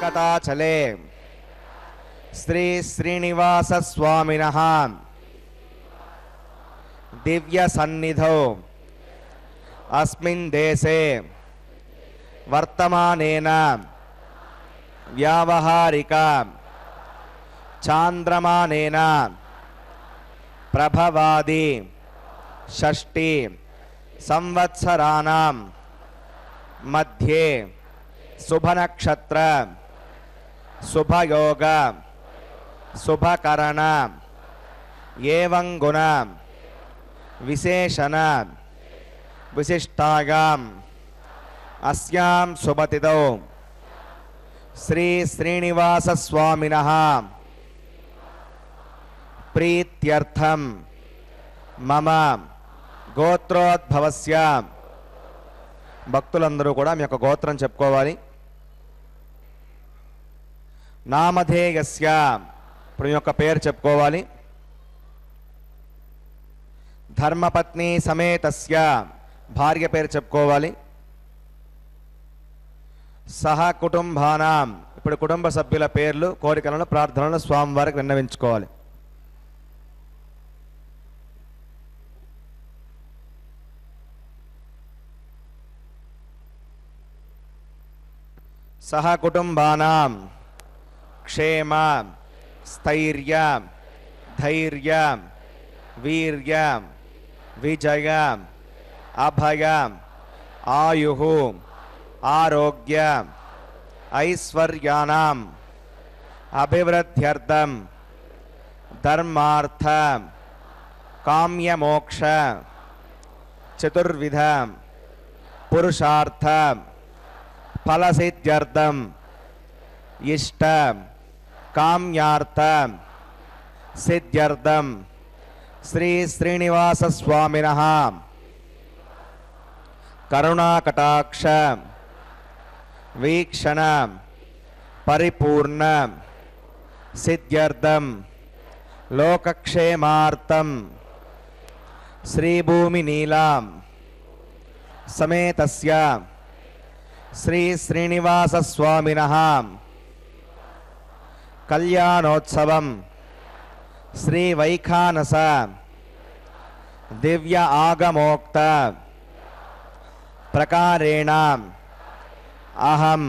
वेंकटाचले श्री श्रीनिवास स्वामिनः दिव्य सन्निधौ अस्मिन् देशे वर्तमानेन व्यावहारिक चांद्रमानेन प्रभवादि षष्टि संवत्सराणां मध्ये शुभनक्षत्र शुभयोग शुभकरण एवं गुण विशेषण विशिष्टायाम् अस्यां शुभतिथौ श्री श्रीनिवास स्वामिनः प्रीत्यर्थं मम గోత్రోద్భవస్య భక్తులందరూ కూడా మీ యొక్క గోత్రం చెప్పుకోవాలి. నామధేయస్య ఇప్పుడు మీ యొక్క పేరు చెప్పుకోవాలి. ధర్మపత్ని సమేతస్య భార్య పేరు చెప్పుకోవాలి. సహ కుటుంబానాం ఇప్పుడు కుటుంబ సభ్యుల పేర్లు కోరికలను ప్రార్థనలను స్వామివారికి విన్నవించుకోవాలి. सह कुटुंबानां क्षेम स्थैर्य धैर्य वीर्य विजय अभय आयुः आरोग्य ऐश्वर्याणाम् अभिवृद्ध्यर्थं धर्मार्थ काम्यमोक्ष चतुर्विध पुरुषार्थ फलसिद्ध्यर्थं इष्ट काम्यार्थ सिद्ध्यर्थं श्री श्रीनिवास स्वामिनः करुणाकटाक्ष वीक्षण परिपूर्ण सिद्ध्यर्थं लोकक्षेमार्थं श्रीभूमिनीलां समेतस्य श्री श्रीनिवास स्वामिनः कल्याणोत्सवं श्री वैखानस दिव्य आगमोक्त प्रकारेण अहम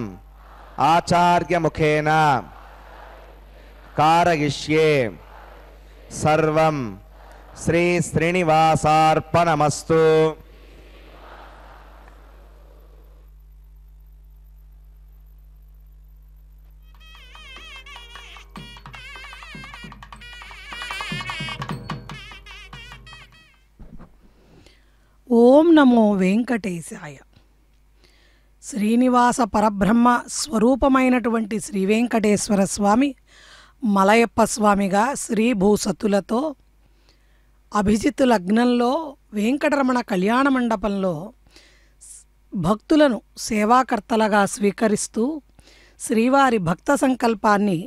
आचार्य मुखेन कारयिष्ये सर्वं श्री श्रीनिवासार्पणमस्तु. ఓం నమో వెంకటేశాయ. శ్రీనివాస పరబ్రహ్మ స్వరూపమైనటువంటి శ్రీ వెంకటేశ్వర స్వామి మలయప్ప స్వామిగా శ్రీ భూసతులతో అభిజిత్ లగ్నంలో వెంకటరమణ కళ్యాణ మండపంలో భక్తులను సేవాకర్తలుగా స్వీకరిస్తూ శ్రీవారి భక్త సంకల్పాన్ని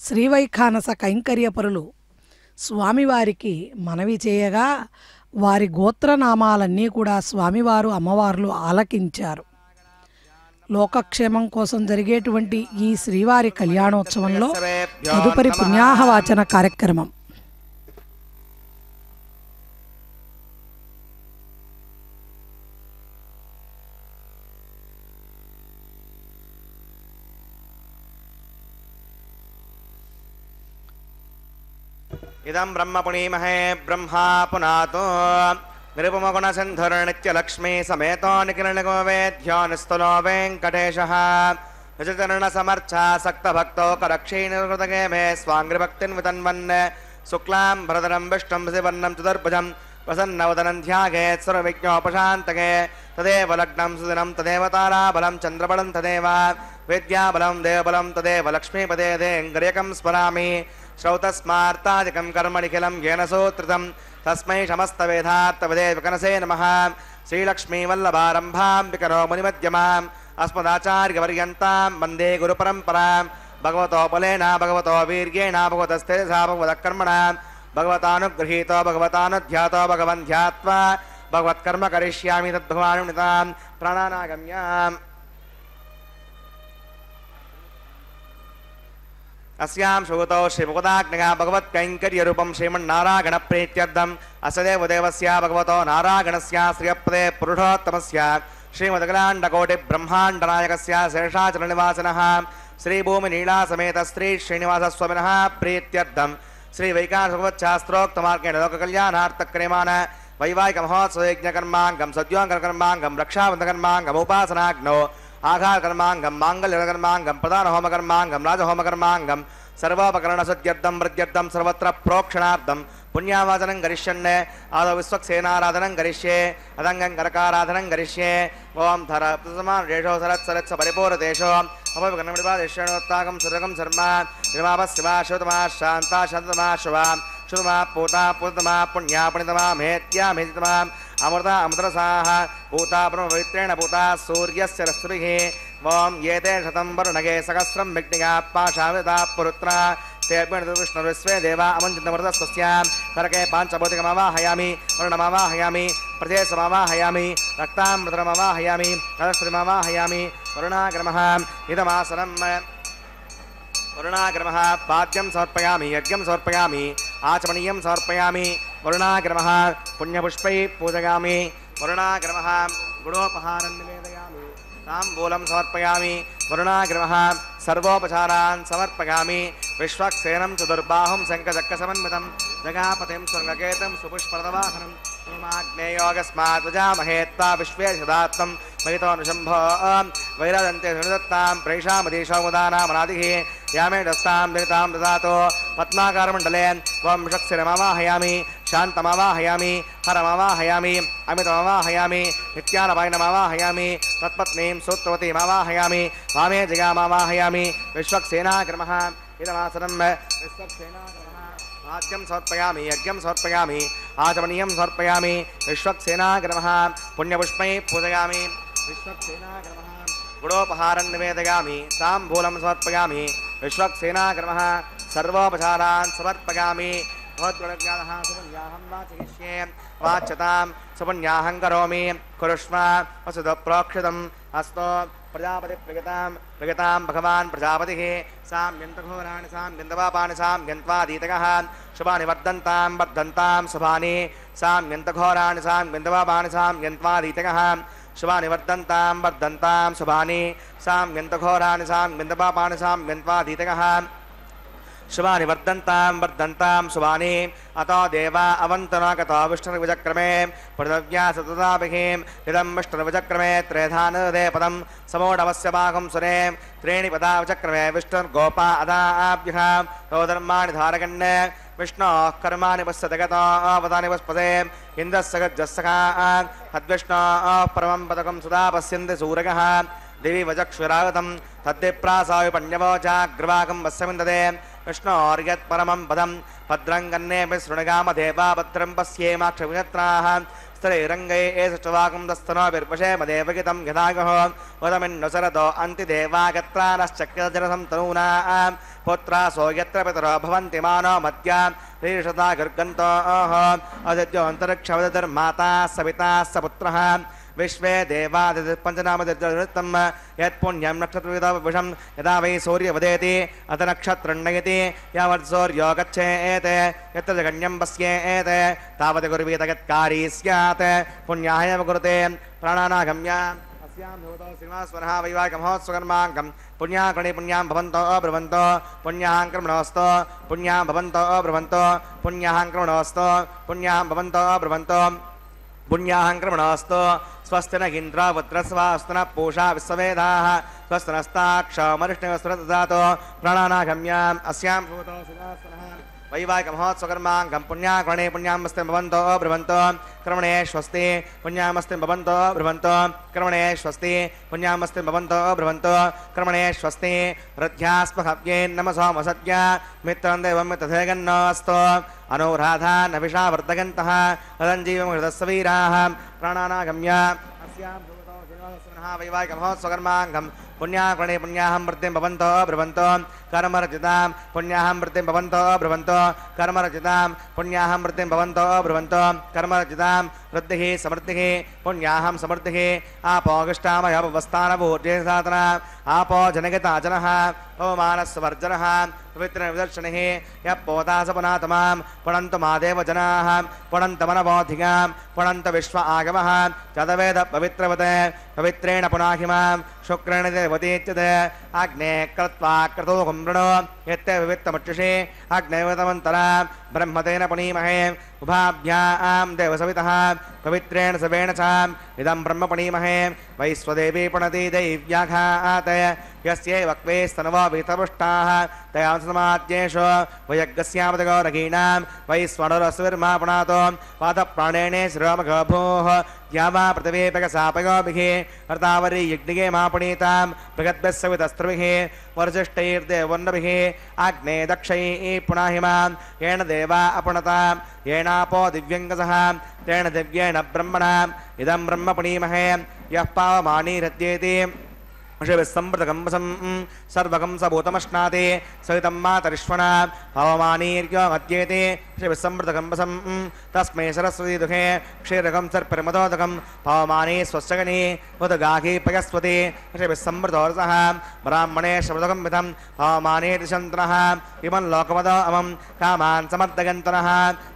శ్రీవైఖానస కైంకర్యపరులు స్వామివారికి మనవి చేయగా వారి గోత్రనామాలన్నీ కూడా స్వామివారు అమ్మవార్లు ఆలకించారు. లోకక్షేమం కోసం జరిగేటువంటి ఈ శ్రీవారి కళ్యాణోత్సవంలో తదుపరి పుణ్యాహవాచన కార్యక్రమం. इदं ब्रह्म पुनीमहे ब्रह्मा पुनातो निरुपमगुण सिन्धुर्नित्यलक्ष्मी समेतो निखिलनिगो वेद्यो निस्तुलो वेङ्कटेशः निजचरण समर्चा सक्तभक्तो करक्षी निर्वृतगे मे स्वाङ्घ्रिभक्तिन् वितन्वन् शुक्लां भरधरं विष्णुं शिवर्णं चतुर्भुजं प्रसन्नवदनं ध्यायेत् सर्वविघ्नोपशान्तके तदेव लग्नं सुदिनं तदेव ताराबलं चन्द्रबलं तदेव विद्याबलं देवबलं तदेव लक्ष्मीपदे देङ्गर्यकं स्मरामि. श्रौतस्मार्तादिकं कर्म निखिलं येन सूत्रितं तस्मै समस्तवेदार्थविदे विकनसे नमः. श्रीलक्ष्मीवल्लभारम्भां विकरो मुनिमध्यमाम् अस्मदाचार्यपर्यन्तां वन्दे गुरुपरम्परां. भगवतोपलेन भगवतो वीर्येण भगवतस्तेजसा भगवतकर्मणा भगवतानुगृहीतो भगवतानुध्यातो भगवन् ध्यात्वा भगवत्कर्म करिष्यामि तद्भगवानुनितां प्राणानागम्याम्. अस्यां शुभतो श्रीमुकुदाग्नया भगवत्कैङ्कर्यरूपं श्रीमन्नारायणप्रीत्यर्थम् अस्य देवदेवस्य भगवतो नारायणस्य श्रियपदे पुरुषोत्तमस्य श्रीमदखिलाण्डकोटिब्रह्माण्डनायकस्य शेषाचलनिवासिनः श्रीभूमिनीलासमेत श्री श्रीनिवासस्वामिनः प्रीत्यर्थं श्रीवैकानसभवच्छास्त्रोक्तमार्गेण लोककल्याणार्थक्रियमाण वैवाहिकमहोत्सवयज्ञकर्माङ्गं सद्योङ्कर्माङ्गं रक्षाबन्धकर्माङ्गम् उपासनाग्नौ आघारकर्माङ्गं माङ्गल्यकर्माङ्गं प्रधानहोमकर्माङ्गं राजहोमकर्माङ्गं सर्वोपकरणसद्यर्थं वृद्ध्यर्थं सर्वत्र प्रोक्षणार्थं पुण्यावाचनं करिष्यन् आदौ विश्वक्सेनाराधनं करिष्ये अदङ्गं करकाराधनं करिष्ये ओं धर समानेशो सरत्सरत्स परिपूरतेषो अपविकर्णमणिपादेशोत्ताकं सुरगं शर्मा निर्मापशिवा शिवतमा शान्ता शान्ततमा शिवा शुतमा पूता पूतमा पुण्या पुण्यतमा मेत्या मेतितमा अमृता अमृतसाः पूता ब्रह्मपवित्रेण पूता सूर्यस्य रश्मिभिः ओं येते शतं वरुणगे सहस्रं विघ्निका पाशाविदा पुरुत्रा विष्णुर्विश्वे देवा अमञ्चितमृतस्तस्यां करके पाञ्चभौतिकमावाहयामि वरुणमावाहयामि प्रदेशमावाहयामि रक्तामृतमावाहयामि कलस्पतिमावाहयामि वरुणाग्रमः इदमासनं वरुणाग्रमः पाद्यं समर्पयामि यज्ञं समर्पयामि आचमनीयं समर्पयामि वरुणाग्रमः पुण्यपुष्पैः पूजयामि वरुणाग्रमः गुणोपहारं निवेदयामि ताम्बूलं समर्पयामि वरुणाग्रमः सर्वोपचारान् समर्पयामि विश्वक्सेनं चतुर्बाहुं शङ्खचक्रसमन्वितं जगापतिं स्वर्गकेतं सुपुष्परदवाहनं हेमाग्नेयोगस्मात् वजामहे त्वा विश्वेशदात्तं महितोऽनुशम्भो वैरदन्ते सुनिदत्तां प्रेषामदीशोमुदानामनादिः यामेडस्तां दलितां ददातो पद्माकारमण्डले त्वं विषक्सिरमावाहयामि शान्तमावाहयामि हरमावाहयामि अमितमावाहयामि नित्यानपायनमावाहयामि तत्पत्नीं सूत्रवतीमावाहयामि वामे जगामावाहयामि विश्वक्सेनाग्रमः इदमासनं विश्वक्सेनाग्रमः आद्यं समर्पयामि यज्ञं समर्पयामि आचमनीयं समर्पयामि विश्वक्सेनाग्रमः पुण्यपुष्पैः पूजयामि विश्वक्सेनाग्रमः गुणोपहारं निवेदयामि ताम्बूलं समर्पयामि विश्वक्सेनाग्रमः सर्वोपचारान् समर्पयामि भवद्गुणज्ञानः सुपुण्याहं वाचयिष्ये वाच्यतां सुपुण्याहं करोमि कुरुष्व वसुध प्रोक्षितम् अस्तु प्रजापतिप्रगतां भगवान् प्रजापतिः साम्यन्तघोराणि साम्यन्तपापानि साम्यन्त्वादीतकः शुभानि वर्धन्तां शुभानि साम्यन्तघोराणि साम्यन्तपापानि साम्यन्त्वादीतकः शुभानि वर्धन्तां शुभानि साम्यन्तघोराणि साम्यन्तपापानि साम्यन्त्वादीतकः शुभानि वर्धन्तां शुभानि अतो देवा अवन्तनो गतो विष्णुर्विचक्रमे पृथिव्या सतताभिः इदं विष्णुर्विचक्रमे त्रेधानदे पदं समोढवस्य भागं सुरे त्रीणि पदा विचक्रमे विष्णुर्गोपा अदाभ्यः तोधर्माणि धारगण्य विष्णोः कर्माणि पश्यति गतो पदानि पस्पदे इन्द्रस्य गज्जस्सखा हद्विष्णोः परमं पदकं सुधा पश्यन्ति सूरगः देवी वचक्षुरागतं तद्विप्रासाय पण्यवोचाग्रवाकं वस्यमिन्ददे विष्णोर्यत्परमं पदं भद्रं कन्नेऽपि शृणुगामदेवा भद्रं पश्येमाक्षविनेत्राः स्त्रीरङ्गै एषवाकं दस्तनोभिर्वशेमदेवगितं यथागः वदमिन्नुसरतो अन्तिदेवागत्रानश्चक्रजनसं तनूना पुत्रासो यत्र पितरो भवन्ति मानो मद्या रीषता गर्गन्तोः अदित्योऽन्तरिक्षवदतिर्माता सविता सपुत्रः विश्वे देवादिपञ्चनामदिर्जनितं यत्पुण्यं नक्षत्रविदं यदा वै सूर्यवदेति अथ नक्षत्रण्यति यावत्सूर्यो गच्छेत् यत्र जगण्यं पश्येत् तावत् कुर्वीत यत्कारी स्यात् पुण्याः एव कुरुते प्राणानागम्य अस्यां भूतो श्रीनिवासवनः वैवाहिकमहोत्सवकर्माङ्गं पुण्याकणे पुण्यां भवन्तो अब्रुवन्तो पुण्यां कर्मणोऽस्तो पुण्यां भवन्तो अब्रुवन्तो पुण्यां कर्मणोऽस्तो पुण्यां भवन्तो अब्रुवन्तो पुण्याहं क्रमणास्तु स्वस्ति न इन्द्रावत्रस्वास्तु न पूषा विश्ववेदाः स्वस्ति नस्ताक्षमरिष्णवस्त्र ददातु प्राणानागम्याम् अस्यां भूतो सुदासनः वैवाहिकमहोत्सवकर्माङ्गं पुण्याकर्णे पुण्यामस्ति भवन्तो ब्रुवन्तो क्रमणे स्वस्ति पुण्यामस्ति भवन्तो ब्रुवन्तो क्रमणे स्वस्ति पुण्यामस्ति भवन्तो ब्रुवन्तो क्रमणे स्वस्ति हृद्यास्महव्ये नमसोमसद्य मित्रं देवं मित्रधेगन्नोऽस्तु अनुराधा नविषा वर्धगन्तः तदञ्जीवं हृदस्वीराः प्राणानागम्य अस्यां वैवाहिकमहोत्सवकर्माङ्गं पुण्याकर्णे पुण्याहं वृद्धिं भवन्तो ब्रुवन्तो कर्मरचितां पुण्याहं वृत्तिं भवन्तो ब्रुवन्तो कर्मरचितां पुण्याहं वृत्तिं भवन्तो ब्रुवन्तो कर्मरचितां वृद्धिः समृद्धिः पुण्याहं समृद्धिः आपोगिष्टामयवस्थानभूर्जे साधना आपो जनगता जनः पवमानस्वर्जनः पवित्रनिदर्शनिः यः पोतास पुनातमां पुनन्तु मादेव जनाः पुनन्तमनबोधिगां पुनन्त विश्व आगमः चदवेद पवित्रवते पवित्रेण पुनाहिमां शुक्रेण देवतीत्यते अग्ने कृत्वा क्रतो कुम्रणो यत्ते विवित्तमुच्युषे अग्नेवतमन्तरा ब्रह्मतेन पुनीमहे उभाभ्यां देवसवितः पवित्रेण सवेण च इदं ब्रह्म पुनीमहे वैश्वदेवी पुनति दैव्याघात यस्यै वक्वे स्तनवो वितपुष्टाः तया समाद्येषु वयज्ञस्यामतगौरगीणां वैश्वणुरस्विर्मा पुनातो पादप्राणेने श्रीरामगभूः या वा पृथिवीपकसापयोभिः अर्तावरी यज्ञिगे मा पुनीतां बृहद्भिः सवितस्त्रिभिः वर्जिष्ठैर्देवन्नभिः आग्ने दक्षैः पुनाहिमां येन देवा अपुनतां येनापो दिव्यङ्गसः तेन दिव्येन ब्रह्मणा इदं ब्रह्म पुनीमहे यः पावमानीरद्येति शिवसम्प्रतकम्बसं सर्वकं सबूतमश्नाति सहितं मातरिश्वना पवमानीर्यो मध्येति शिवसम्प्रतकम्बसं तस्मै सरस्वती दुःखे क्षीरकं सर्परिमदोदकं पवमानी स्वस्यगनी उदगाही पयस्वती शिवसम्प्रतोरसः ब्राह्मणे शब्दकं विधं पवमानीर्दिशन्तनः इमं लोकमदो अमं कामान् समर्दयन्तनः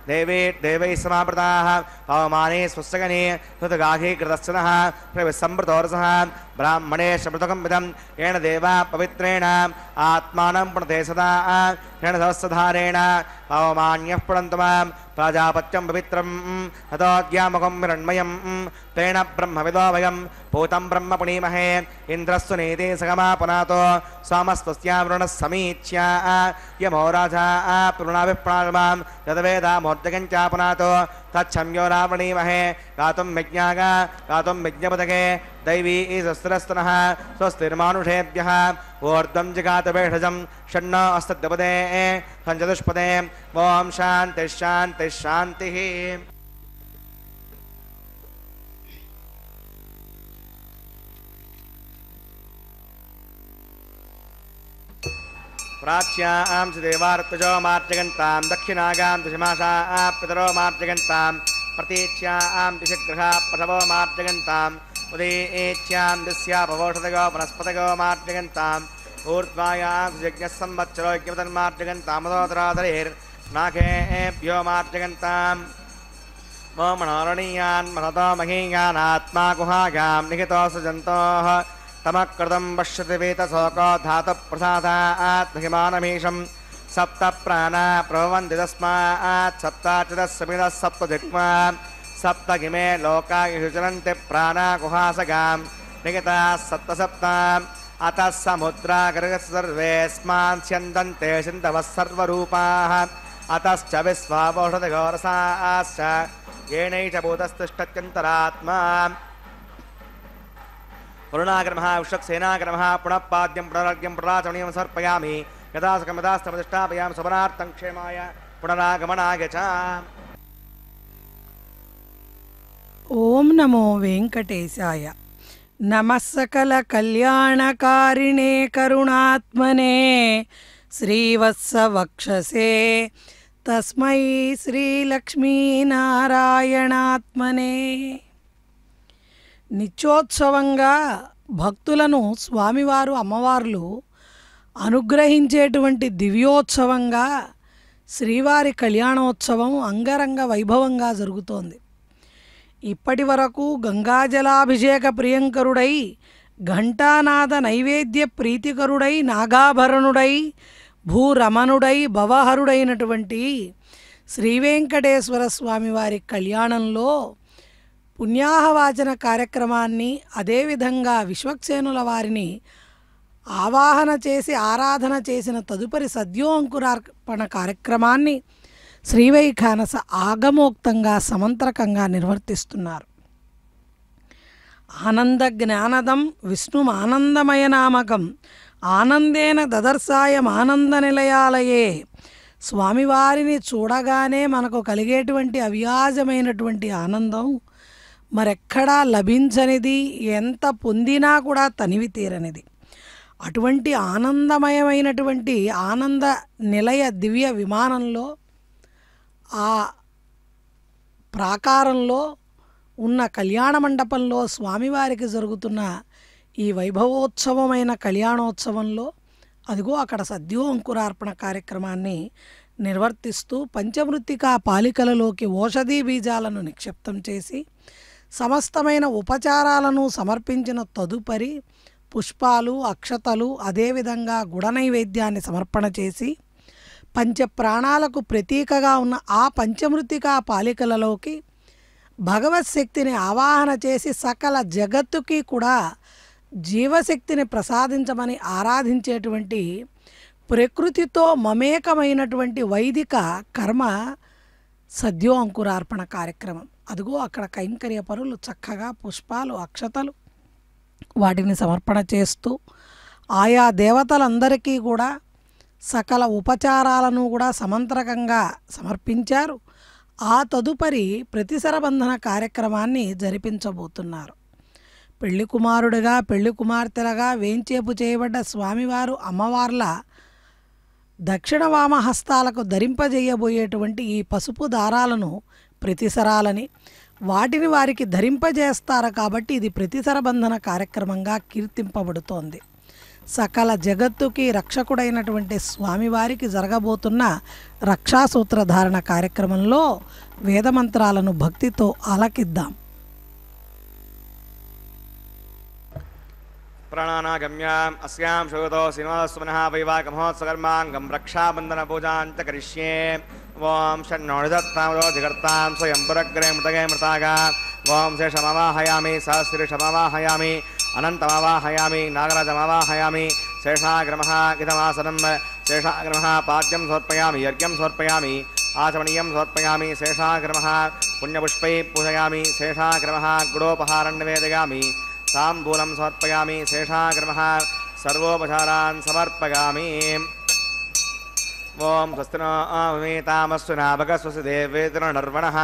देवी देवैः समावृताः पवमानी स्वस्यगनी उदगाही कृतस्यनः शिवसम्प्रतोरसः ब्राह्मणे शब्दकं विधं येन देवा पवित्रेण आत्मानं पुनते सदा येन सहस्रधारेण पवमान्यः पुनन्तु मां प्राजापत्यं पवित्रं हतोऽद्यामुखं हिरण्मयं तेन ब्रह्मविदो वयं पूतं ब्रह्म पुनीमहे इन्द्रस्तु नीति सगमा पुनातो सोमस्तस्यावरुणः समीच्या यमो राजा पुरुणाभिप्राणमां यद्वेदामोर्जकञ्चा पुनातो तच्छम्यो रावणीमहे गातुं यज्ञागा गातुं यज्ञपदके दैवी ईशस्त्रस्तनः स्वस्तिर्मानुषेभ्यः ऊर्ध्वं जिगातभेषजं षण्णो अस्तद्यपदे सञ्चतुष्पदे ॐ शान्तिः शान्तिः शान्तिः। प्राच्यां च देवार्तजो मार्जगन्तां दक्षिणागां दिशमाशाः पितरो मार्जगन्तां प्रतीच्यां दिशग्रहाः पशवो मार्जगन्ताम् उदयेच्यां दिस्या भवोषधगो वनस्पतगो मार्जगन्ताम् ऊर्ध्वायां यज्ञः संवत्सरो यज्ञपतन्मार्जगन्तामदोदराधरेर्नाखेभ्यो मार्जगन्ताम् मोमणोरणीयान् मनतो महीयान् आत्मा गुहायां निहितो सजन्तोः तमकृतं पश्यति वेतशोको धातुप्रसादात् महिमानमीशं सप्त प्राणा प्रभवन्ति तस्मात् सप्ताचिदस्समिदः सप्तदिक्मा सप्तगिमे लोका युचरन्ति प्राणा गुहासगां निहिताः सप्तसप्ताम् अतः समुद्रागर्गः सर्वेऽस्मान् स्यन्दन्ते सिन्धवः सर्वरूपाः अतश्च विश्वावोषधघोरसाश्च येनैष भूतस्तिष्ठत्यन्तरात्मा वरुणाग्रमः विश्वक्सेनाग्रमः पुनः पाद्यं पुनरर्घ्यं पुनराचमनीयं समर्पयामि यदा सकमदास्तमधिष्ठापयामि स्वपनार्थं क्षेमाय पुनरागमनाय च। ఓం నమో వెంకటేశాయ. నమః సకల కళ్యాణకారిణే కరుణాత్మనే శ్రీవత్సవక్షసే తస్మై శ్రీలక్ష్మీనారాయణాత్మనే. నిత్యోత్సవంగా భక్తులను స్వామివారు అమ్మవార్లు అనుగ్రహించేటువంటి దివ్యోత్సవంగా శ్రీవారి కళ్యాణోత్సవం అంగరంగ వైభవంగా జరుగుతోంది. ఇప్పటి వరకు గంగాజలాభిషేక ప్రియంకరుడై ఘంటానాద నైవేద్య ప్రీతికరుడై నాగాభరణుడై భూరమణుడై భవహరుడైనటువంటి శ్రీవేంకటేశ్వర స్వామివారి కళ్యాణంలో పుణ్యాహవాచన కార్యక్రమాన్ని, అదేవిధంగా విశ్వక్సేనుల వారిని ఆవాహన చేసి ఆరాధన చేసిన తదుపరి సద్యోంకురార్పణ కార్యక్రమాన్ని శ్రీవైఖానస ఆగమోక్తంగా సమంత్రకంగా నిర్వర్తిస్తున్నారు. ఆనంద జ్ఞానదం విష్ణుమానందమయ నామకం ఆనందేన దదర్శాయం ఆనంద నిలయాలయే. స్వామివారిని చూడగానే మనకు కలిగేటువంటి అవ్యాజమైనటువంటి ఆనందం మరెక్కడా లభించనిది, ఎంత పొందినా కూడా తనివి తీరనిది. అటువంటి ఆనందమయమైనటువంటి ఆనంద నిలయ దివ్య విమానంలో ఆ ప్రాకారంలో ఉన్న కళ్యాణ మండపంలో స్వామివారికి జరుగుతున్న ఈ వైభవోత్సవమైన కళ్యాణోత్సవంలో అదిగో అక్కడ సద్యో అంకురార్పణ కార్యక్రమాన్ని నిర్వర్తిస్తూ పంచమృత్తికా పాలికలలోకి ఓషధీ బీజాలను నిక్షిప్తం చేసి సమస్తమైన ఉపచారాలను సమర్పించిన తదుపరి పుష్పాలు అక్షతలు అదేవిధంగా గుడ నైవేద్యాన్ని సమర్పణ చేసి పంచప్రాణాలకు ప్రతీకగా ఉన్న ఆ పంచమృత్తికా పాలికలలోకి భగవత్ శక్తిని ఆవాహన చేసి సకల జగత్తుకి కూడా జీవశక్తిని ప్రసాదించమని ఆరాధించేటువంటి ప్రకృతితో మమేకమైనటువంటి వైదిక కర్మ సద్యో అంకురార్పణ కార్యక్రమం. అదిగో అక్కడ కైంకర్య పరులు చక్కగా పుష్పాలు అక్షతలు వాటిని సమర్పణ చేస్తూ ఆయా దేవతలందరికీ కూడా సకల ఉపచారాలను కూడా సమంత్రకంగా సమర్పించారు. ఆ తదుపరి ప్రతిసరబంధన కార్యక్రమాన్ని జరిపించబోతున్నారు. పెళ్లి కుమారుడిగా పెళ్లి కుమార్తెలుగా వేంచేపు చేయబడ్డ స్వామివారు అమ్మవార్ల దక్షిణ వామ హస్తాలకు ధరింపజేయబోయేటువంటి ఈ పసుపు దారాలను ప్రతిసరాలని వాటిని వారికి ధరింపజేస్తారు కాబట్టి ఇది ప్రతిసరబంధన కార్యక్రమంగా కీర్తింపబడుతోంది. సకల జగత్తుకి రక్షకుడైనటువంటి స్వామివారికి జరగబోతున్న రక్షాసూత్రధారణ కార్యక్రమంలో వేదమంత్రాలను భక్తితో ఆలకిద్దాం. ప్రాణానాగమ్యాం అస్యాం శోతో శ్రీనివాసమనః వైవాహమహోత్సవకర్మాంగం రక్షాబంధనపూజాంచ కరిష్యే. ఓం షణ్ణోనిదత్తామరోధికర్తాం స్వయం పురగ్రే మృతగే మృతాగా. ఓం శేషమవాహయామి సహస్రీషమవాహయామి అనంతమవాహయామి నాగరాజమవాహయామి. శేషాగ్రమః ఇదమాసనం శేషాగ్రమః పాద్యం సమర్పయామి యజ్ఞం సమర్పయామి ఆచమనీయం సమర్పయామి. శేషాగ్రమః పుణ్యపుష్పై పూజయామి. శేషాగ్రమః గుడోపహారం నివేదయామి. తాంబూలం సమర్పయామి. శేషాగ్రమః సర్వోపచారాన్ సమర్పయామి. ఓం స్వస్తి నో అమీతామస్సు నాభగస్వసి దేవేతృణర్వణః.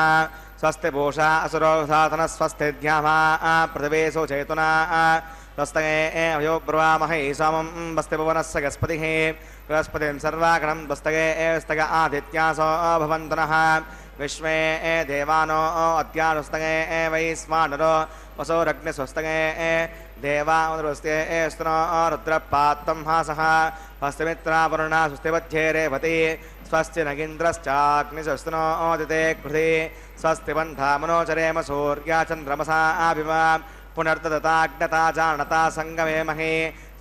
స్వస్తి పూషా అసురో సాధన స్వస్తి ధ్యామా పృథివేశో చేతునా. స్వస్తగే అయో బ్రవామహై సోమం వస్తి భువనస్య గస్పతిః. బృహస్పతిం సర్వాగణం స్వస్తగే స్తగ ఆదిత్యాసో భవంతునః. విశ్వే దేవానో అద్యానుస్తగే వైస్వానరో వసోరగ్నిస్వస్తగే దేవామృస్తే స్తునో రుద్రపాత్తం హాసః. స్వస్తిమిత్రావరుణ స్వస్తిమధ్యే రేవతి. స్వస్తి నగింద్రశ్చాగ్నిశస్తునోదితే కృధి. స్వస్తి బంధామనోచరేమ సూర్యా చంద్రమసా అభిమ. పునర్దతాగ్నతా జానతా సంగమేమహే.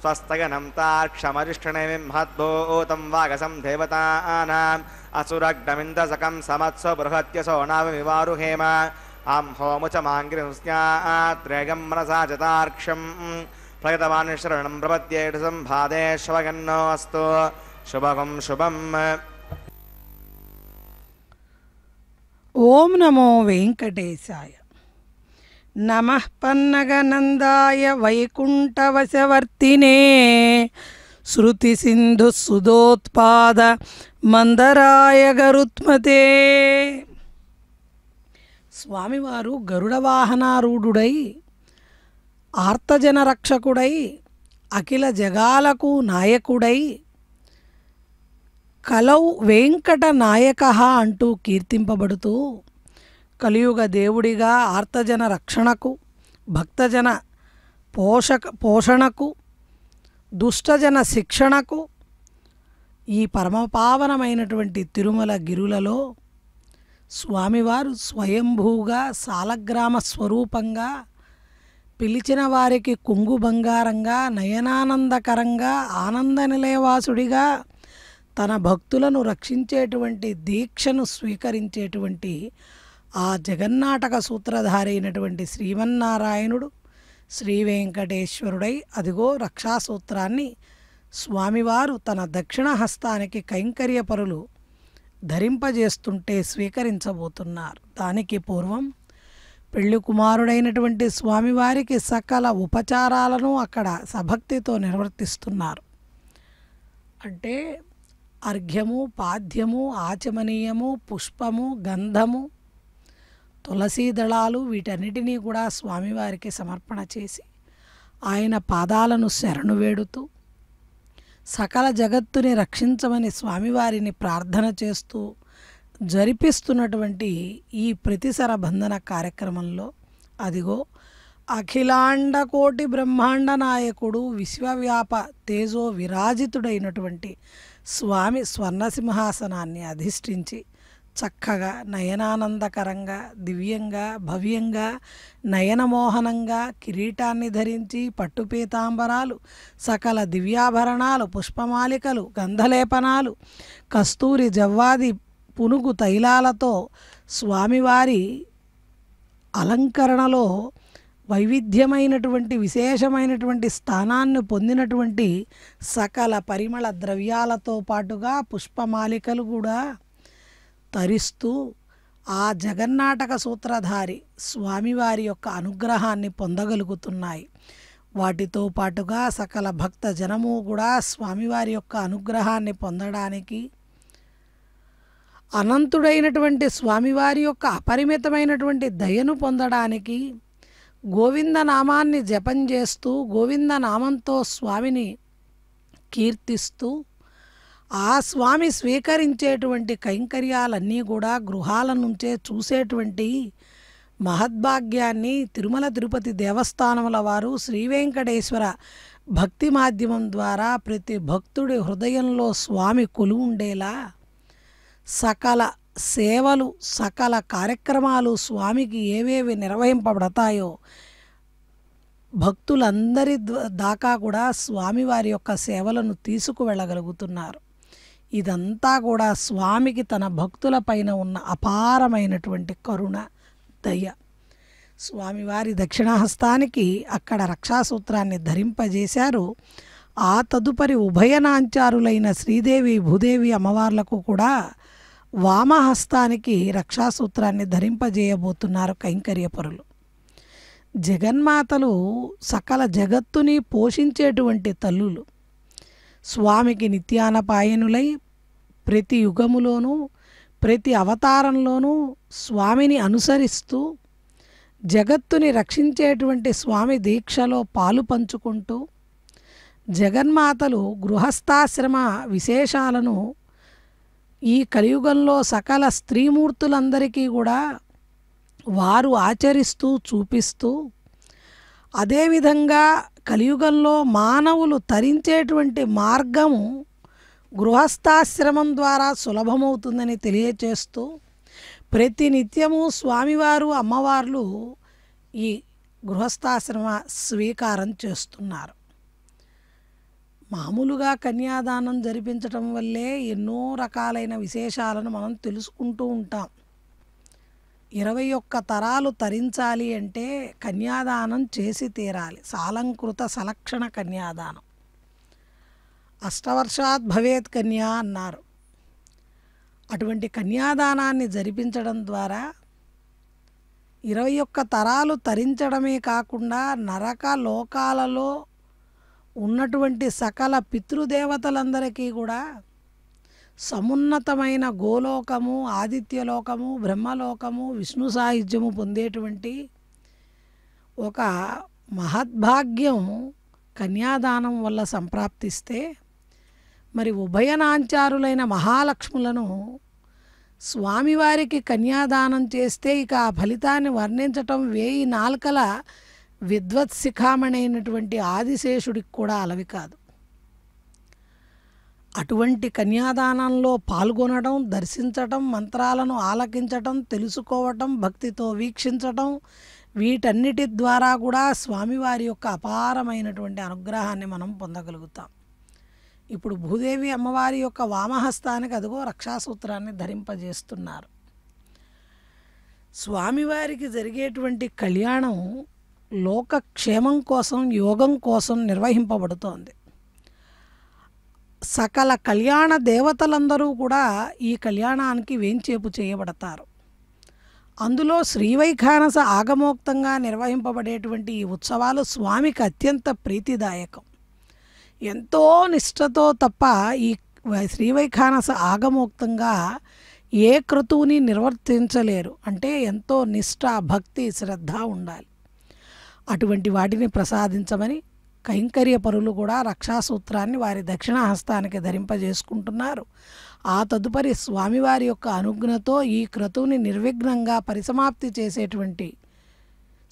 స్వస్తగనం తాక్షమరిష్ఠిణే మహద్భూతం వాగసం దేవతానాం. అసురగ్నమింద్రసకం సమత్స బృహత్యసో నామమివారుహేమ. హోముచ మాంగిరిస్యాత్రేగం మనసా చతార్క్షం. ప్రగతవాన్ శరణం ప్రపద్యేటు సంభాదేశ్వగన్నో అస్తు. శుభం శుభం. ఓం నమో వెంకటేశాయ. నమః పన్నగనందాయ వైకుంఠవశవర్తినే. శృతి సింధు సుధోత్పాద మందరాయ గరుత్మతే. స్వామివారు గరుడ వాహనారూఢుడై ఆర్తజన రక్షకుడై అఖిల జగాలకు నాయకుడై కలౌ వెంకట నాయక అంటూ కీర్తింపబడుతూ కలియుగ దేవుడిగా ఆర్తజన రక్షణకు భక్తజన పోషణకు దుష్టజన శిక్షణకు ఈ పరమపావనమైనటువంటి తిరుమల గిరులలో స్వామివారు స్వయంభూగా సాలగ్రామ స్వరూపంగా పిలిచిన వారికి కొంగు బంగారంగా నయనానందకరంగా ఆనంద నిలయవాసుడిగా తన భక్తులను రక్షించేటువంటి దీక్షను స్వీకరించేటువంటి ఆ జగన్నాటక సూత్రధారి అయినటువంటి శ్రీమన్నారాయణుడు శ్రీ వెంకటేశ్వరుడై అదిగో రక్షాసూత్రాన్ని స్వామివారు తన దక్షిణ హస్తానికి కైంకర్య పరులు ధరింపజేస్తుంటే స్వీకరించబోతున్నారు. దానికి పూర్వం పెళ్లి కుమారుడైనటువంటి స్వామివారికి సకల ఉపచారాలను అక్కడ సభక్తితో నిర్వర్తిస్తున్నారు. అంటే అర్ఘ్యము పాద్యము ఆచమనీయము పుష్పము గంధము తులసీ దళాలు వీటన్నిటినీ కూడా స్వామివారికి సమర్పణ చేసి ఆయన పాదాలను శరణు వేడుతూ సకల జగత్తుని రక్షించమని స్వామివారిని ప్రార్థన చేస్తూ జరిపిస్తున్నటువంటి ఈ ప్రతిసర బంధన కార్యక్రమంలో అదిగో అఖిలాండ కోటి బ్రహ్మాండ నాయకుడు విశ్వవ్యాప తేజో విరాజితుడైనటువంటి స్వామి స్వర్ణసింహాసనాన్ని అధిష్ఠించి చక్కగా నయనానందకరంగా దివ్యంగా భవ్యంగా నయనమోహనంగా కిరీటాన్ని ధరించి పట్టుపీతాంబరాలు సకల దివ్యాభరణాలు పుష్పమాలికలు గంధలేపనాలు కస్తూరి జవ్వాది పునుగు తైలాలతో స్వామివారి అలంకరణలో వైవిధ్యమైనటువంటి విశేషమైనటువంటి స్థానాన్ని పొందినటువంటి సకల పరిమళ ద్రవ్యాలతో పాటుగా పుష్పమాలికలు కూడా తరిస్తూ ఆ జగన్నాటక సూత్రధారి స్వామివారి యొక్క అనుగ్రహాన్ని పొందగలుగుతున్నాయి. వాటితో పాటుగా సకల భక్త జనము కూడా స్వామివారి యొక్క అనుగ్రహాన్ని పొందడానికి అనంతుడైనటువంటి స్వామివారి యొక్క అపరిమితమైనటువంటి దయను పొందడానికి గోవింద నామాన్ని జపం చేస్తూ గోవింద నామంతో స్వామిని కీర్తిస్తూ ఆ స్వామి స్వీకరించేటువంటి కైంకర్యాలన్నీ కూడా గృహాల నుంచే చూసేటువంటి మహద్భాగ్యాన్ని తిరుమల తిరుపతి దేవస్థానముల వారు శ్రీ వెంకటేశ్వర భక్తి మాధ్యమం ద్వారా ప్రతి భక్తుడి హృదయంలో స్వామి కొలువుండేలా సకల సేవలు సకల కార్యక్రమాలు స్వామికి ఏవేవి నిర్వహింపబడతాయో భక్తులందరి దాకా కూడా స్వామివారి యొక్క సేవలను తీసుకువెళ్ళగలుగుతున్నారు. ఇదంతా కూడా స్వామికి తన భక్తుల పైన ఉన్న అపారమైనటువంటి కరుణ దయ. స్వామివారి దక్షిణహస్తానికి అక్కడ రక్షాసూత్రాన్ని ధరింపజేశారు. ఆ తదుపరి ఉభయనాంచారులైన శ్రీదేవి భూదేవి అమ్మవార్లకు కూడా వామహస్తానికి రక్షాసూత్రాన్ని ధరింపజేయబోతున్నారు కైంకర్యపరులు. జగన్మాతలు సకల జగత్తుని పోషించేటువంటి తల్లులు. స్వామికి నిత్యానపాయనులై ప్రతి యుగములోనూ ప్రతి అవతారంలోనూ స్వామిని అనుసరిస్తూ జగత్తుని రక్షించేటువంటి స్వామి దీక్షలో పాలు పంచుకుంటూ జగన్మాతలు గృహస్థాశ్రమ విశేషాలను ఈ కలియుగంలో సకల స్త్రీమూర్తులందరికీ కూడా వారు ఆచరిస్తూ చూపిస్తూ అదేవిధంగా కలియుగంలో మానవులు తరించేటువంటి మార్గము గృహస్థాశ్రమం ద్వారా సులభమవుతుందని తెలియచేస్తూ ప్రతి నిత్యము స్వామివారు అమ్మవార్లు ఈ గృహస్థాశ్రమ స్వీకారం చేస్తున్నారు. మామూలుగా కన్యాదానం జరిపించటం వల్లే ఎన్నో రకాలైన విశేషాలను మనం తెలుసుకుంటూ ఉంటాం. 21 తరాలు తరించాలి అంటే కన్యాదానం చేసి తీరాలి. సాలంకృత సలక్షణ కన్యాదానం. అష్టవర్షాత్ భవేత్ కన్యా అన్నారు. అటువంటి కన్యాదానాన్ని జరిపించడం ద్వారా 21 తరాలు తరించడమే కాకుండా నరక లోకాలలో ఉన్నటువంటి సకల పితృదేవతలందరికీ కూడా సమున్నతమైన గోలోకము ఆదిత్యలోకము బ్రహ్మలోకము విష్ణు సాయుధ్యము పొందేటువంటి ఒక మహద్భాగ్యం కన్యాదానం వల్ల సంప్రాప్తిస్తే మరి ఉభయనాంచారులైన మహాలక్ష్ములను స్వామివారికి కన్యాదానం చేస్తే ఇక ఆ ఫలితాన్ని వర్ణించటం 1000 నాల్కల విద్వత్శిఖామణైనటువంటి ఆదిశేషుడికి కూడా అలవి కాదు. అటువంటి కన్యాదానంలో పాల్గొనడం, దర్శించటం, మంత్రాలను ఆలకించటం, తెలుసుకోవటం, భక్తితో వీక్షించటం, వీటన్నిటి ద్వారా కూడా స్వామివారి యొక్క అపారమైనటువంటి అనుగ్రహాన్ని మనం పొందగలుగుతాం. ఇప్పుడు భూదేవి అమ్మవారి యొక్క వామహస్తానికి అదిగో రక్షాసూత్రాన్ని ధరింపజేస్తున్నారు. స్వామివారికి జరిగేటువంటి కళ్యాణం లోకక్షేమం కోసం యోగం కోసం నిర్వహింపబడుతోంది. సకల కళ్యాణ దేవతలందరూ కూడా ఈ కళ్యాణానికి వేంచేపు చేయబడతారు. అందులో శ్రీవైఖానస ఆగమోక్తంగా నిర్వహింపబడేటువంటి ఈ ఉత్సవాలు స్వామికి అత్యంత ప్రీతిదాయకం. ఎంతో నిష్ఠతో తప్ప ఈ శ్రీవైఖానస ఆగమోక్తంగా ఏ క్రతువుని నిర్వర్తించలేరు. అంటే ఎంతో నిష్ఠ, భక్తి, శ్రద్ధ ఉండాలి. అటువంటి వాటిని ప్రసాదించమని కైంకర్య పరులు కూడా రక్షాసూత్రాన్ని వారి దక్షిణ హస్తానికి ధరింపజేసుకుంటున్నారు. ఆ తదుపరి స్వామివారి యొక్క అనుజ్ఞతో ఈ క్రతువుని నిర్విఘ్నంగా పరిసమాప్తి చేసేటువంటి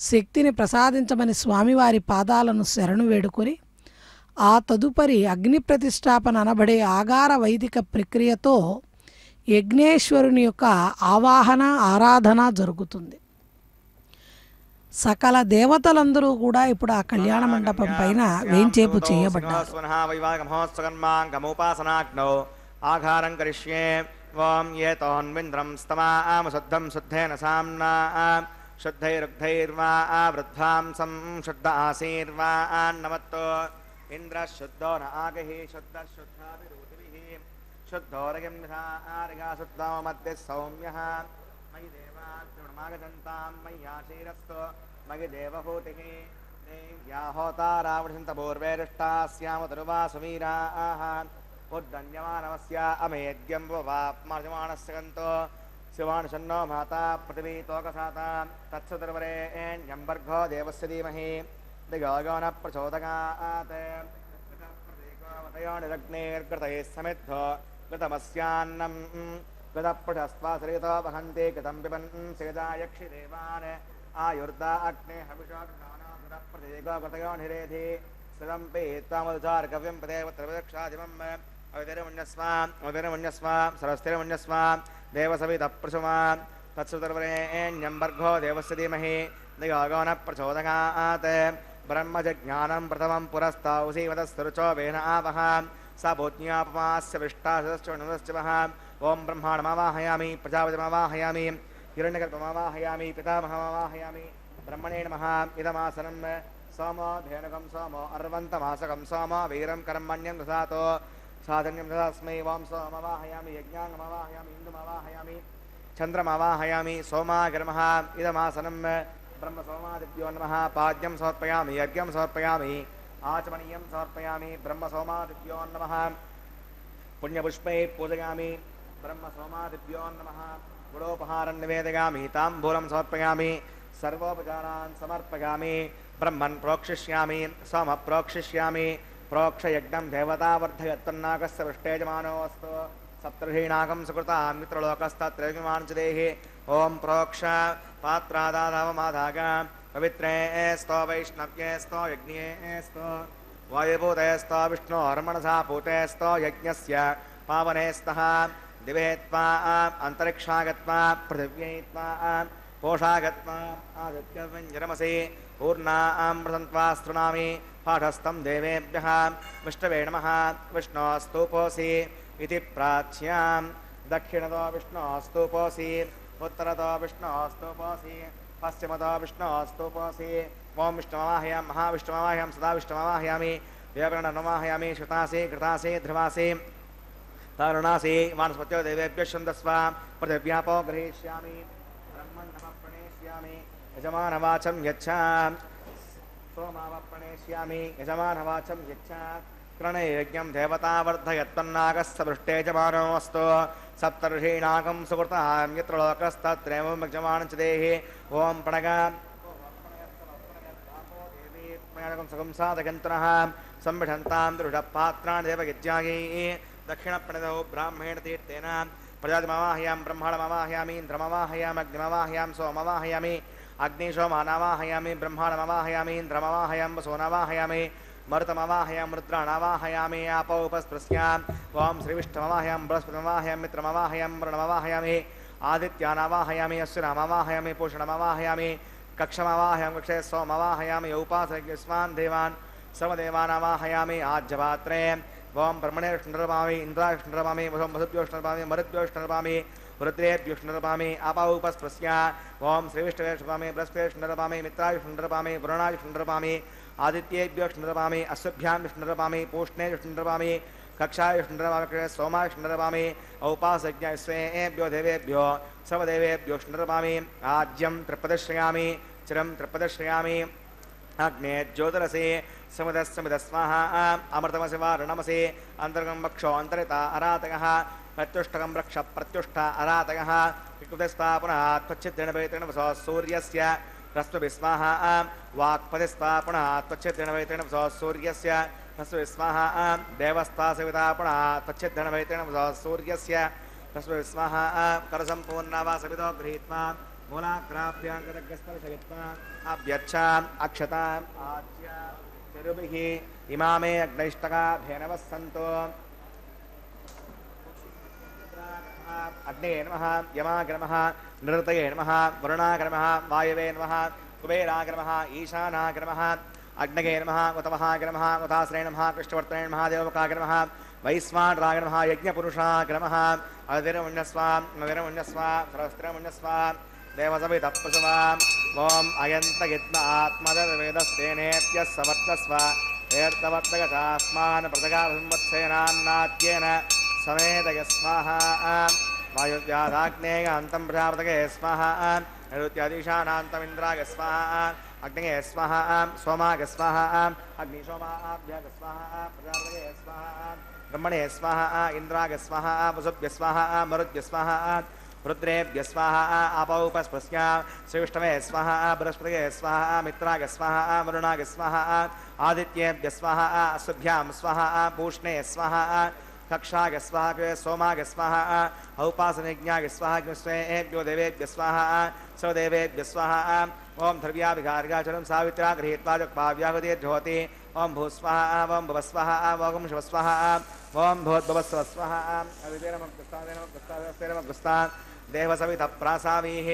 శక్తిని ప్రసాదించమని స్వామివారి పాదాలను శరణు వేడుకొని ఆ తదుపరి అగ్ని ప్రతిష్టాపన అనబడే ఆగార వైదిక ప్రక్రియతో యజ్ఞేశ్వరుని యొక్క ఆవాహన ఆరాధన జరుగుతుంది. సకల దేవతలందరూ కూడా ఇప్పుడు ఆ కళ్యాణ మండపం పైన వేంచేపు చేయబడ్డారు. ఆఘారం కరిష్యే ఓం ఏతోన్వింద్రం స్తమామ శుద్ధం శుద్ధేన సామ్నా శుద్ధైరుగ్ధైర్వా వృద్ధాంసం శుద్ధ ఆశీర్వా నమత్తో ఇంద్ర శుద్ధో నాగహి శుద్ధ శుద్ధాభిరుతిభిః శుద్ధోరగం నిధారిగా శుద్ధో మధ్య సౌమ్యః మయి దేవాద్రుణమాగజంతాం మయ్యాశీరస్తో మయి దేవహూతిః దేవ్యాహోతారావృషంత పూర్వేరిష్టాస్యామ తరువాసువీరాః ఉద్దన్యమానవస్య అమేద్యం వాప్మర్జమానస్య గంతో శివానుషన్నో మాతా పృథివీ తోకసాత తత్సదుర్వరేణ్యంబర్గో దేవస్య ధీమహి దిగోగోన ప్రచోదగాత్ నిరగ్నేర్గృతైः సమిద్ధో గతమస్యాన్నం గతపృషస్వాసరితో వహంతి గతం పిబన్ సేదాయక్షి దేవాన్ ఆయుర్దా అగ్నే హవిషోగ్నానో గృతయో నిరేధి స్థితం పీత్వామదుచార్కవ్యం పదేవ త్రివదక్షాదిమం అవితిరముణ్యస్వ సరస్తిరముణ్యస్వ దేవసవితప్రసుమా తత్సుదర్వరేణ్యంబర్గో దేవస్య ధీమహి దిగోగోన ప్రచోదగాత్ బ్రహ్మజజ్ఞానం ప్రథమం పురస్తావుసీమతస్తరుచో వేన ఆవహ స భూజ్ఞాపమాస్య విష్టాశశ్చ ఓం బ్రహ్మాణమావాహయామి ప్రజాపతిమావాహయామి హిరణ్యగర్భమావాహయామి పితామహమావాహయామి బ్రహ్మణే నమః ఇదమాసనం సోమో ధేనుకం సోమో అర్వంతమాసకం సోమో వీరం కర్మణ్యం దశాతో సాధన్యం దదాస్మై ఓం సోమవాహయామి యజ్ఞాంగమావాహయామి ఇందుమావాహయామి చంద్రమావాహయామి సోమాగర్మః ఇదమాసనం బ్రహ్మ సోమాదిభ్యో నమః పాద్యం సమర్పయామి యజ్ఞం సమర్పయామి ఆచమనీయం సమర్పయామి బ్రహ్మ సోమాదిభ్యో నమః పుణ్యపుష్పై పూజయామి బ్రహ్మ సోమాదిభ్యో నమః గుడోపహారం నివేదయామి తాంబూలం సమర్పయామి సర్వోపచారాన్ సమర్పయామి బ్రహ్మన్ ప్రోక్షిష్యామి సోమ ప్రోక్షిష్యామి ప్రోక్షయజ్ఞం దేవతావర్ధయత్తన్నాగస్య వృష్టేజమానోऽस्तु సప్తర్షీణాకం సుకృతాం మిత్రలోకస్తత్రవిమానుచదేహి ఓం ప్రోక్ష పాత్రాదాధవమాధాగ పవిత్రే स्तो వైష్ణవ్యే स्तो యజ్ఞే स्तो వాయుభూతే स्तो విష్ణోర్మణసా పూతే स्तो యజ్ఞస్య పావనే స్తః దివే త్వా అంతరిక్షాగత్వా పృథివ్యై త్వా పోషాగత్వా ఆదిత్యవ్యంజనమసి పూర్ణామృతంత్వా స్తృణామి పాఠస్థం దేవేభ్యః విష్ణవే నమః విష్ణోస్తూపోసి इति प्राच्यां दक्षिणतो विष्णोस्तूपोऽसि उत्तरतो विष्णोस्तूपोऽसि पश्चिमतो विष्णोस्तूपोऽसि ओं विष्णुमावाहयामि महाविष्णुमावाहयामि सदा विष्णुमावाहयामि देवगणनमावाहयामि श्रुतासि कृतासि ध्रुवासि तारुणासि वानस्पत्यो देवेभ्यः छन्दस्व पृथिव्यापो गृहीष्यामि ब्रह्मन् नमः प्रणेष्यामि यजमानवाचं यच्छ सोमावप्रणेष्यामि यजमानवाचं यच्छ प्रणयज्ञं देवतावर्धयत्तन्नागस्य वृष्टेजमानोऽस्तु सप्तर्षीणाकं सुकृतां यत्र लोकस्तत्रैवं यजमानञ्चदेहि ॐ प्रणगं सुखं साधयन्तनः संविषन्तां दृढपात्राणि देवयज्ञायै दक्षिणप्रणदौ ब्राह्मणेन तीर्थेन प्रजातिमवाहयामि ब्रह्माणमवाहयामि इन्द्रमवाहयामि अग्निमवाहयामि सोमवाहयामि अग्निशोमानवाहयामि ब्रह्माणमवाहयामि इन्द्रमवाहयामि वसोनवाहयामि मरुतमवाहयामि रुद्राणवाहयामि आपो उपस्पृश्याम् ओं श्रीविष्णुमवाहयामि बृहस्पतिमवाहयामि मित्रमवाहयामि वरुणमवाहयामि आदित्यानवाहयामि अश्विनमवाहयामि पूषणमवाहयामि कक्षमवाहयामि कक्षे सोमवाहयामि उपासयज्ञस्वान् देवान् सर्वदेवानवाहयामि आज्यपात्रे ओं ब्रह्मणे विष्णुर्नमामि इन्द्राय विष्णुर्नमामि वसुभ्यो विष्णुर्नमामि मरुद्भ्यो विष्णुर्नमामि रुद्रेभ्यो विष्णुर्नमामि आपो उपस्पृश्या ओं श्रीविष्णवे विष्णुर्नमामि बृहस्पते विष्णुर्नमामि मित्राय विष्णुर्नमामि वरुणाय विष्णुर्नमामि आदित्येभ्यो विष्णुर्नमामि अश्वभ्यां विष्णुर्नमामि पूष्णे विष्णुर्नमामि कक्षाय विष्णुर्नमामि सोमाय विष्णुर्नमामि औपासज्ञस्वेभ्यो देवेभ्यो सर्वदेवेभ्यो विष्णुर्नमामि आज्यं त्रिप्रदर्शयामि चिरं त्रिप्रदर्शयामि अग्ने ज्योतिरसि समुदस्वाहा अमृतमसि वारुणमसि अन्तर्गं वक्षो अन्तरिता अरातकः प्रत्युष्टकं रक्ष प्रत्युष्ट अरातकः विकृतस्था पुनः त्वच्चित्तेन पवित्रेण वसो सूर्यस्य ह्रस्वभिः स्वाहा वाक्पतिस्वापुनः त्वच्छिद्रणवैतेन वसो सूर्यस्य ह्रस्वभिः स्वाहा देवस्था सविता पुनः त्वच्छिद्रणवैतेन वसो सूर्यस्य ह्रस्वभिः स्वाहा करसम्पूर्णा वा सवितो गृहीत्वा मूलाग्राभ्याङ्गदग्रस्पर्शयित्वा अभ्यर्चा अक्षताम् आज्य चरुभिः इमामे अग्नैष्टकाभ्येनवः सन्तो अग्नये नमः यमाय नमः निरृतये नमः वरुणाय नमः वायवे नमः कुबेराय नमः ईशानाय नमः अग्नये नमः उतवहाय नमः उताश्रये नमः कृष्णवर्तने नमः देवकाय नमः वैश्वानराय नमः यज्ञपुरुषाय नमः अदिरमुण्यस्वा नदिरमुण्यस्वा सरस्त्रमुण्यस्वा देवसवितप्पशवा ॐ अयन्तयद्म आत्मदवेदस्तेनेभ्यः समर्थस्व एर्तवर्तगतास्मान् पृथगावत्सेनान्नाद्येन समेदय स्वाहा वायुव्याधाग्नेयान्तं प्रजापतये स्वाहा नैऋत्यादिशानान्तमिन्द्राय स्वाहा अग्नये स्वाहा सोमाय स्वाहा अग्निशोमाभ्याय स्वाहा प्रजापतये स्वाहा ब्रह्मणे स्वाहा इन्द्राय स्वाहा वसुभ्य स्वाहा मरुद्भ्य स्वाहा रुद्रेभ्य स्वाहा आपौपस्पृश्य श्रीविष्णवे स्वाहा बृहस्पतये स्वाहा मित्राय स्वाहा वरुणाय स्वाहा आदित्येभ्य स्वाहा अश्वभ्यां स्वाहा पूष्णे स्वाहा कक्षाय स्वाहा सोमाय स्वाहा औपासनज्ञाय स्वाहा स्वेभ्यो देवेभ्य स्वाहा स्वदेवेभ्य स्वाहा ओं ध्रव्याभिघार्गाचरं सावित्रा गृहीत्वा जग्भाव्याहुतिर्ज्योति ओं भूस्वाहा ओं भवस्वाहा ओं शिवस्वाहा ओं भूद्भवस्वस्वाहा अविदेनमग्रस्ता देवसवितप्रासावीः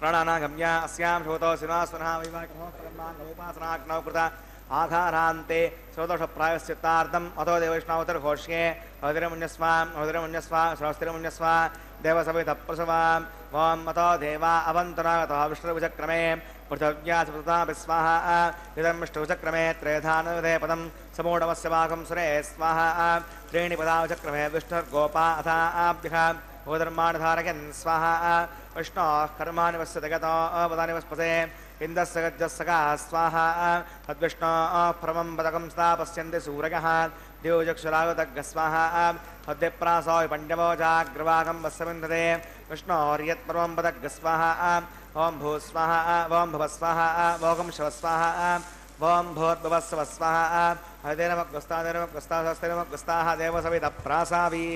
प्राणानागम्य अस्यां श्रोतो शिवासुनः वैवाहिकोपासनाग्नौ कृता आधारान्ते श्रोतोषप्रायश्चित्तार्थम् अतो देवैष्णवोत्तरघोष्ये अवधिरमुण्यस्वा सहस्तिरमुण्यस्वा देवसवितप्रसवाम् ॐ अतो देवा अवन्तरागतः विष्णुभुजक्रमे पृथिव्या स्वाहा इदं विष्णुभुजक्रमे त्रेधानुदे पदं समूढमस्य वाकं सुरे स्वाहा त्रीणि पदावचक्रमे विष्णुर्गोपा अथाभ्यः भूधर्माणधारयन् स्वाहा विष्णोः कर्माणि वस्यते गतो पदानि वस्पते इन्दस्य गज्जस्सका स्वाहा तद्विष्णोः परमं पदकं सदा पश्यन्ति सूरयः द्योजक्षुरागतग् स्वाहा तद्विप्रासो पण्डवोजाग्रवाकं वस्यविन्दते विष्णोर्यत्परमं पदग् स्वाहा ॐ भूस्वाहा ॐ भवस्वाहा ॐ शिवस्वाहा ॐ भूर्भुवस्सव स्वाहा हरिदेनमग्रस्ताः देवसवितप्रासावी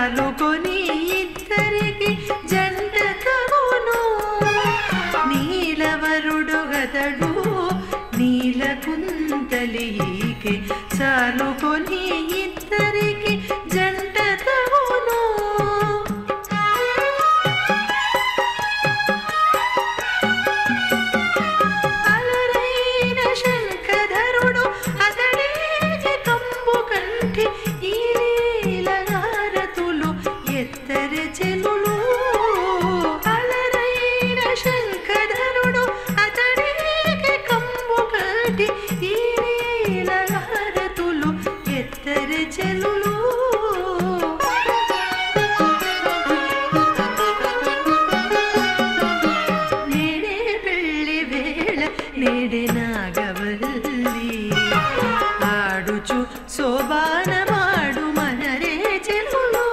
చాలుకొని ఇద్దరికి జంట తగును నీలవరుడు గతడు నీలకుంతలికి చాలుకొని ఇద్దరికి జంట తగును అలరైన శంఖధరుడు అతడికి కంబు కంటి ఈ లీలగారతులు ఎత్తరి చెలులు అలరైన శంఖధరుడు అతడికి కంబు కంటి ఈ లీలగారతులు ఎత్తరి చెలులు నేడే పెళ్లి వేళ నేడే నాగవల్లి ఆడుచు శోభానమాడు మనరే చెలులు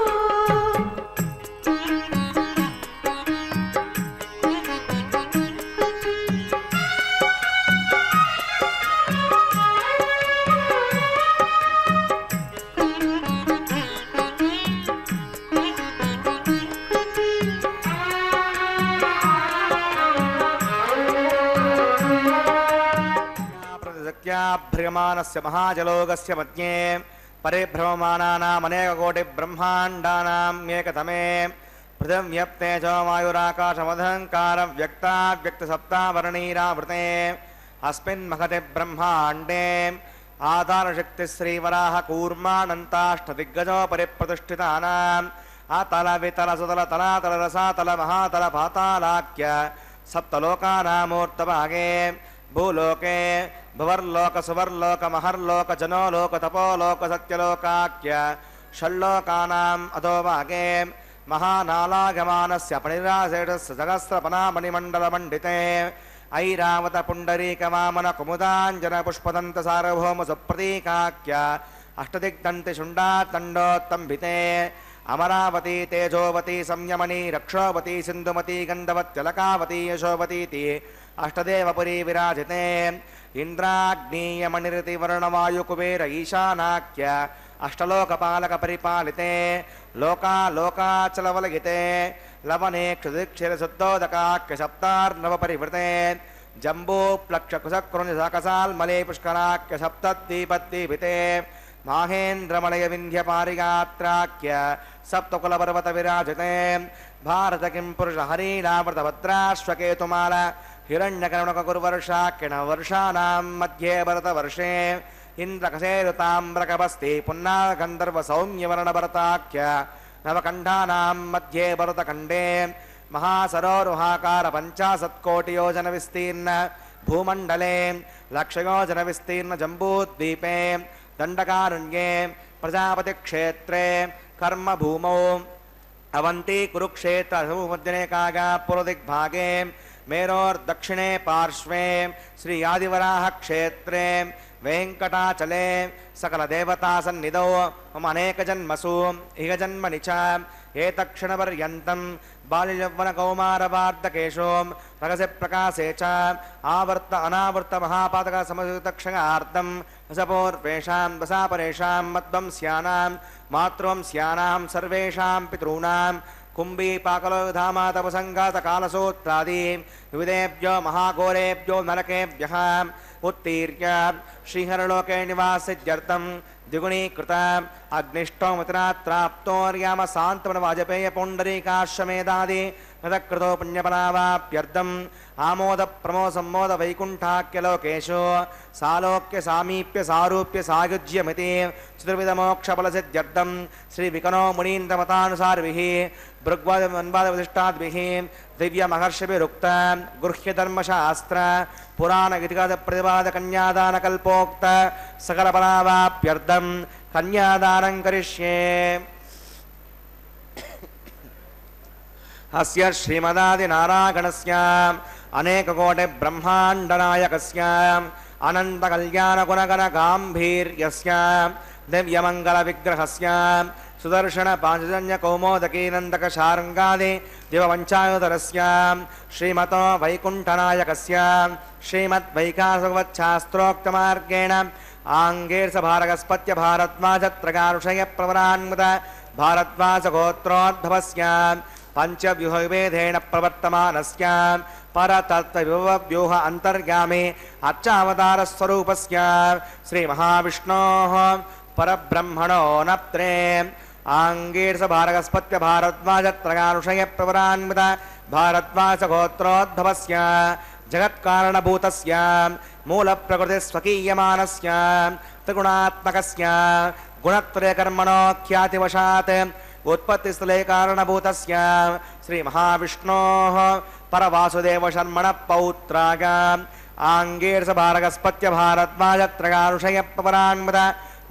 प्रतिसत्याभ्रियमाणस्य महाजलोकस्य मध्ये परिभ्रममानानामनेककोटिब्रह्माण्डानाम् एकतमे पृथिव्यप्तेजो वायुराकाशमधङ्कारं व्यक्ताव्यक्तसप्तावर्णीरावृते अस्मिन् महते ब्रह्माण्डे आधारशक्तिश्रीवराह कूर्मानन्ताष्टदिग्गजो परिप्रतिष्ठितानाम् अतल वितल सुतल तलातल रसातल महातल पातालाख्य सप्तलोकानामूर्तभागे भूलोके भुवर्लोक सुवर्लोक महर्लोक जनोलोक तपोलोक सत्यलोकाख्य षल्लोकानाम् अधोभागे महानालागमानस्य पणिरासेटस्य सहस्रपनामणिमण्डलमण्डिते ऐरावत पुण्डरीकवामन कुमुदाञ्जन पुष्पदन्त सार्वभौम सुप्रतीकाख्य अष्टदिग्दन्ति शुण्डातण्डोत्तम्भिते अमरावती तेजोवती संयमनी रक्षोवती सिन्धुमती गन्धवत्यलकावती यशोवतीति अष्टदेवपुरी विराजिते इंद्राग्नीयमणिरति वर्णवायुकुबेर ईशानाख्य अष्टलोकपालक परिपालिते लोका लोकाचलवलगिते लवने क्षुदिक्षिर शुद्धोदकाख्य सप्तार्णव परिवृते जम्बू प्लक्ष कुशक्रुनि सकसाल्मले पुष्कराख्य सप्तद्वीपद्वीपिते माहेन्द्रमलय विन्ध्य पारिगात्राख्य सप्तकुलपर्वत विराजिते भारत किं पुरुष हरीलावृत भद्राश्वकेतुमाल हिरण्यकर्णकुर्वर्षाख्य नववर्षाणां मध्ये भरतवर्षे इन्द्रकसेरुताम्रकपस्ति पुन्नाग गन्धर्व सौम्यवर्णभरताख्य नवकण्ठानां मध्ये भरतखण्डे महासरोरुहाकार 50 योजन विस्तीर्ण भूमण्डले लक्षयोजन विस्तीर्ण जम्बूद्वीपे दण्डकारण्ये प्रजापति क्षेत्रे कर्मभूमौ अवंती कुरुक्षेत्र मध्यने कागा पूर्वदिग्भागे मेरोर्दक्षिणे पार्श्वे श्री आदिवराह क्षेत्रे वेंकटाचले सकल देवता सन्निधौ मम अनेक जन्मसु इह जन्मनि च एतक्षणपर्यन्तं बाल्ययौवन कौमारवार्धकेषु रगसे प्रकाशे च आवर्त अनावर्त महापातक समयुतक्षणार्थं रसपूर्वेषां रसापरेषां मध्वंस्यानां मातृवंस्यानां सर्वेषां पितॄणां कुंभी पाकलो धामातपसंगात कालसूत्रादि विविधेभ्यो महाघोरेभ्यो नरकेभ्यः उत्तीर्य श्रीहरलोके निवासित्यर्थं द्विगुणीकृत अग्निष्टोमतिरात्राप्तोर्याम शान्तवन वाजपेय पुण्डरीकाश्वमेधादि नदकृतो पुण्यफलावाप्यर्थम् आमोद प्रमोद सम्मोद वैकुण्ठाख्यलोकेषु सालोक्य सामीप्य सारूप्य सायुज्यमिति चतुर्विधमोक्षफलसिद्ध्यर्थं श्रीविकनो मुनीन्द्रमतानुसारिभिः भृग्वादिवन्वादिवसिष्ठादिभिः दिव्यमहर्षिभिरुक्त गृह्यधर्मशास्त्र पुराण इतिहास प्रतिपाद कन्यादानकल्पोक्त सकलफलावाप्यर्थं कन्यादानं करिष्ये। अस्य श्रीमदादिनारायणस्य अनेककोटि ब्रह्माण्डनायकस्य अनन्तकल्याणगुणगणगाम्भीर्यस्य दिव्यमङ्गलविग्रहस्य सुदर्शन पांचजन्य कौमोदकी नंदक शारंगादि दिववंचायुधरस्य श्रीमतो वैकुंठनायकस्य श्रीमद्वैकासवच्छास्त्रोक्तमार्गेण आंगेर्स भारगस्पत्य भारद्वाजत्रगारुषय प्रवरान्मुत भारद्वाजगोत्रोद्भवस्यां पंचव्यूहविभेदेन प्रवर्तमानस्यां परतत्त्वव्यूह अंतर्गामी अर्चावतारस्वरूपस्यां श्रीमहाविष्णोः परब्रह्मणो नप्त्रे आंगीर्ष भारगस्पत्य भारद्वाजत्रगानुषय प्रवरान्वित भारद्वाजगोत्रोद्भवस्य जगत्कारणभूतस्य मूलप्रकृतिस्वकीयमानस्य त्रिगुणात्मकस्य गुणत्रयकर्मणो ख्यातिवशात् उत्पत्तिस्थले कारणभूतस्य श्रीमहाविष्णोः परवासुदेवशर्मणः पौत्राग आंगीर्ष भारगस्पत्य भारद्वाजत्रगानुषय प्रवरान्वित